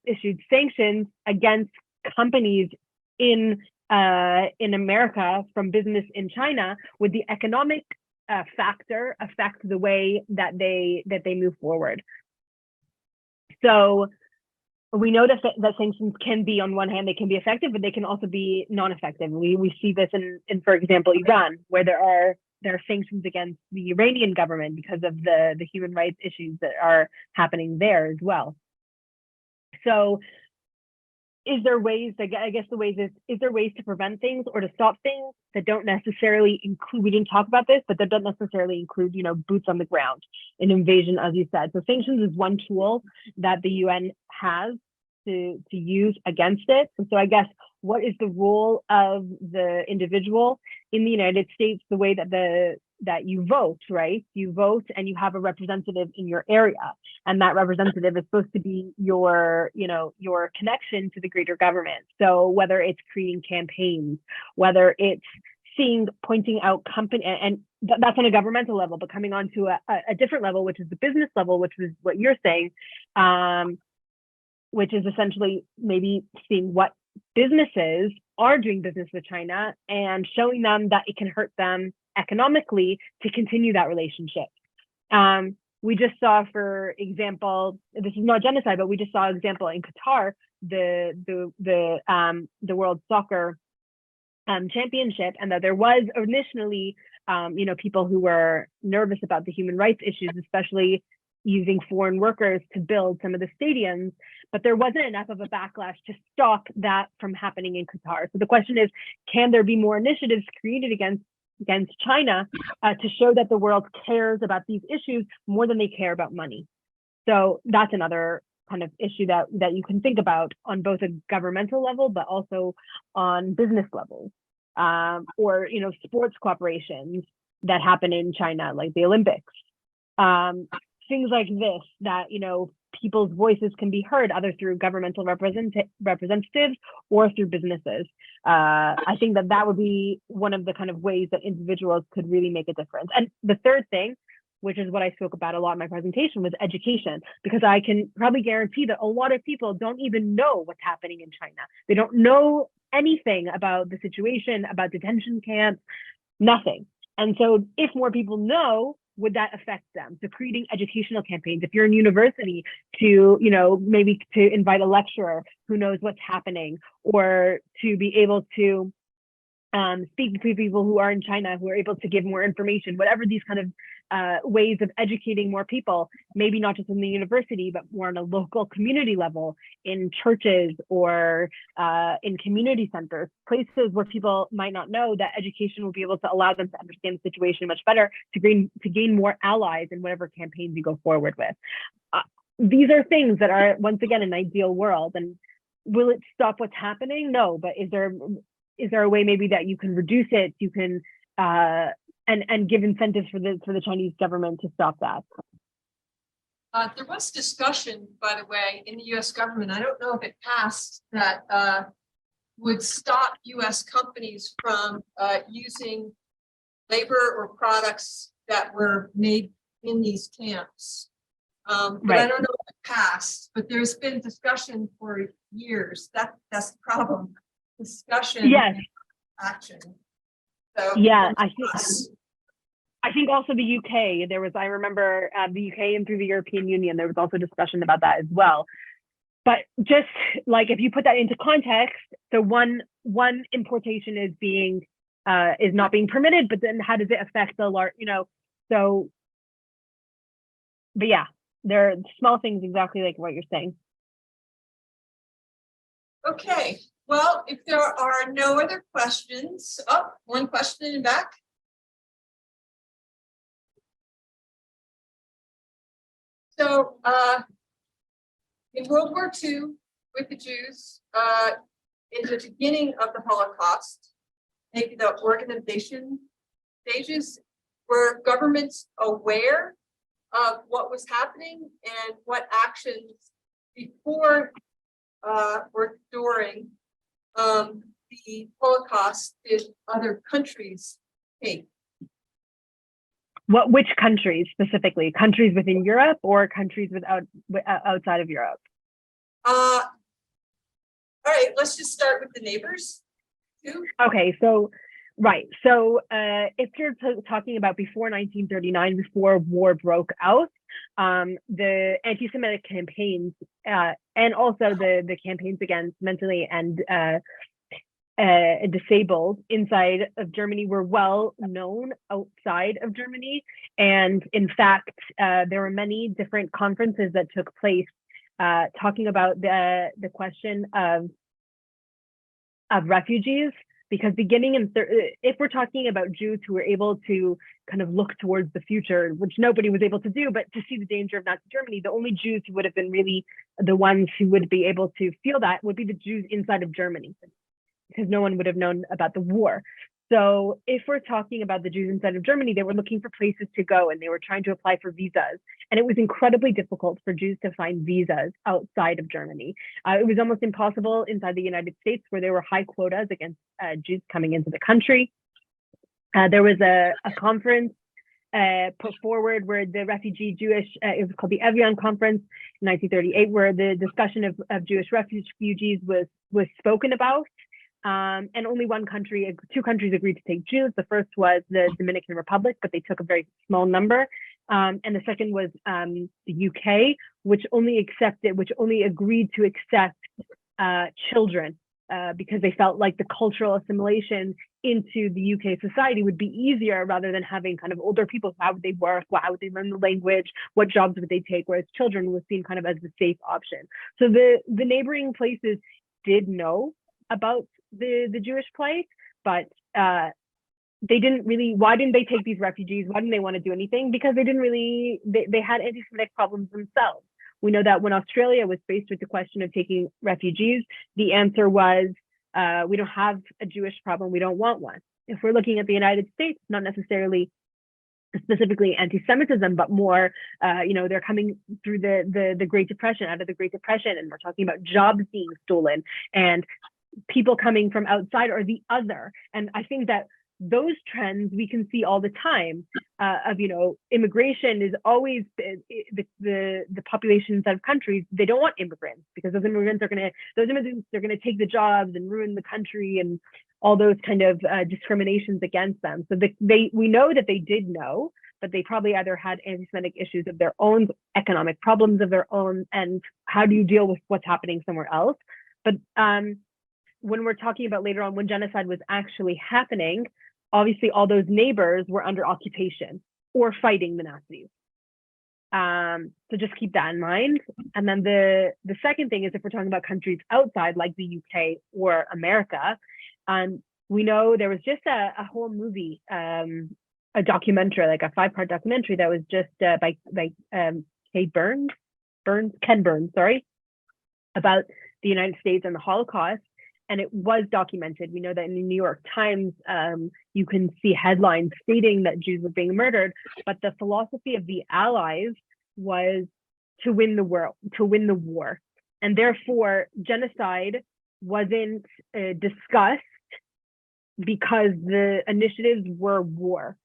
issued sanctions against companies in America from business in China, would the economic factor affect the way that they move forward? So we know that sanctions can be, on one hand, they can be effective, but they can also be non-effective. We see this in, for example, Iran, where there are sanctions against the Iranian government because of the human rights issues that are happening there as well. So is there ways, I guess the ways is there ways to prevent things or to stop things that don't necessarily include, we didn't talk about this, but that don't necessarily include, boots on the ground, an invasion, as you said. So sanctions is one tool that the UN has to use against it. And so I guess, what is the role of the individual in the United States, the way that you vote, right? You vote and you have a representative in your area. And that representative is supposed to be your connection to the greater government. So whether it's creating campaigns, whether it's pointing out company, and that's on a governmental level, but coming on to a different level, which is the business level, which is what you're saying, which is essentially maybe seeing what businesses are doing business with China and showing them that it can hurt them economically to continue that relationship. We just saw, for example, this is not genocide, but we just saw an example in Qatar, the World Soccer Championship, and that there was initially, people who were nervous about the human rights issues, especially using foreign workers to build some of the stadiums, but there wasn't enough of a backlash to stop that from happening in Qatar. So the question is, can there be more initiatives created against China to show that the world cares about these issues more than they care about money? So that's another kind of issue that you can think about on both a governmental level, but also on business levels, or sports cooperations that happen in China, like the Olympics. Things like this, that people's voices can be heard either through governmental representatives or through businesses. I think that would be one of the kind of ways that individuals could really make a difference. And the third thing, which is what I spoke about a lot in my presentation, was education, because I can probably guarantee that a lot of people don't even know what's happening in China. They don't know anything about the situation, about detention camps, nothing. And so if more people know, would that affect them? So creating educational campaigns, if you're in university, to, maybe to invite a lecturer who knows what's happening, or to be able to speak to people who are in China, who are able to give more information, whatever these kind of ways of educating more people, maybe not just in the university, but more on a local community level, in churches or in community centers, places where people might not know, that education will be able to allow them to understand the situation much better, to gain more allies in whatever campaigns you go forward with. These are things that are, once again, an ideal world. And will it stop what's happening? No, but is there a way maybe that you can reduce it, you can and give incentives for the Chinese government to stop that? There was discussion, by the way, in the US government, I don't know if it passed, that would stop US companies from using labor or products that were made in these camps. But right. I don't know if it passed, but there's been discussion for years. That's the problem. Discussion, yes. Action. So yeah, I think I think also the UK, I remember the UK and through the European Union, there was also discussion about that as well. But just like if you put that into context, so one importation is not being permitted, but then how does it affect the large, so, but yeah, there are small things exactly like what you're saying. Okay, well, if there are no other questions, one question in the back. So in World War II, with the Jews, in the beginning of the Holocaust, maybe the organization stages, were governments aware of what was happening and what actions before or during the Holocaust did other countries take? Which countries specifically? Countries within Europe or countries outside of Europe? All right, let's just start with the neighbors too. Okay, so right. So if you're talking about before 1939, before war broke out, the anti-Semitic campaigns and also the campaigns against mentally and disabled inside of Germany were well known outside of Germany. And in fact, there were many different conferences that took place talking about the question of refugees, because beginning in if we're talking about Jews who were able to kind of look towards the future, which nobody was able to do, but to see the danger of Nazi Germany, the only Jews who would have been really the ones who would be able to feel that would be the Jews inside of Germany, because no one would have known about the war. So if we're talking about the Jews inside of Germany, they were looking for places to go and they were trying to apply for visas. And it was incredibly difficult for Jews to find visas outside of Germany. It was almost impossible inside the United States, where there were high quotas against Jews coming into the country. There was a conference put forward where the refugee Jewish, it was called the Evian Conference in 1938, where the discussion of Jewish refugees was spoken about. And only two countries agreed to take Jews. The first was the Dominican Republic, but they took a very small number. And the second was the UK, which only agreed to accept children because they felt like the cultural assimilation into the UK society would be easier rather than having kind of older people. How would they work? How would they learn the language? What jobs would they take? Whereas children was seen kind of as the safe option. So the neighboring places did know about the Jewish plight, but they didn't really. Why didn't they take these refugees? Why didn't they want to do anything? Because they didn't really. They had anti-Semitic problems themselves. We know that when Australia was faced with the question of taking refugees, the answer was, we don't have a Jewish problem. We don't want one. If we're looking at the United States, not necessarily specifically anti-Semitism, but more, they're coming through the Great Depression, out of the Great Depression, and we're talking about jobs being stolen and people coming from outside or the other. And I think that those trends we can see all the time of, immigration is always the populations of countries, they don't want immigrants because those immigrants are going to take the jobs and ruin the country and all those kind of discriminations against them. So we know that they did know, but they probably either had anti-Semitic issues of their own, economic problems of their own, and how do you deal with what's happening somewhere else? But when we're talking about later on when genocide was actually happening, obviously all those neighbors were under occupation or fighting the Nazis. So just keep that in mind. And then the second thing is, if we're talking about countries outside like the UK or America, we know there was just a whole movie, a documentary, like a 5-part documentary that was just by Ken Burns, about the United States and the Holocaust. And it was documented. We know that in the New York Times, you can see headlines stating that Jews were being murdered, but the philosophy of the Allies was to win the war. And therefore, genocide wasn't discussed because the initiatives were war.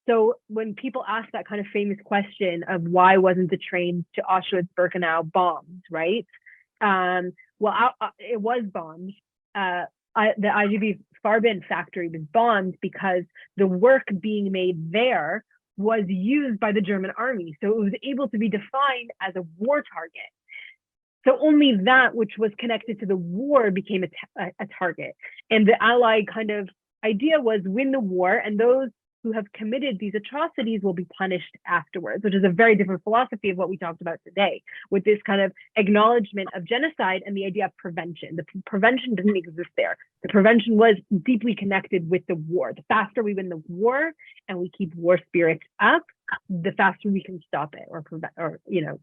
So when people ask that kind of famous question of why wasn't the train to Auschwitz-Birkenau bombed, right? It was bombed. The IGB Farben factory was bombed because the work being made there was used by the German army. So it was able to be defined as a war target. So only that which was connected to the war became a target. And the Allied kind of idea was win the war, and those who have committed these atrocities will be punished afterwards, which is a very different philosophy of what we talked about today, with this kind of acknowledgement of genocide and the idea of prevention. The prevention didn't exist there. The prevention was deeply connected with the war. The faster we win the war and we keep war spirits up, the faster we can stop it or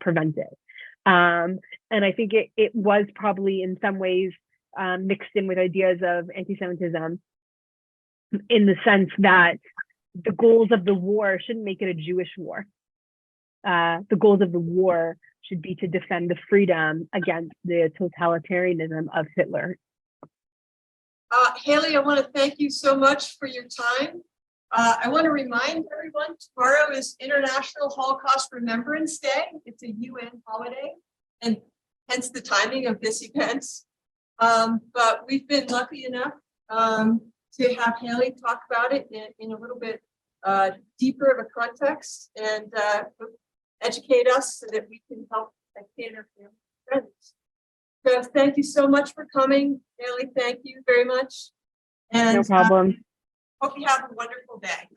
prevent it. And I think it was probably in some ways mixed in with ideas of anti-Semitism, in the sense that the goals of the war shouldn't make it a Jewish war. The goals of the war should be to defend the freedom against the totalitarianism of Hitler. Hailey, I want to thank you so much for your time. I want to remind everyone, tomorrow is International Holocaust Remembrance Day. It's a UN holiday, and hence the timing of this event. But we've been lucky enough to have Hailey talk about it in a little bit deeper of a context and educate us so that we can help educate our family and friends. So thank you so much for coming, Hailey. Thank you very much. And no problem. Hope you have a wonderful day.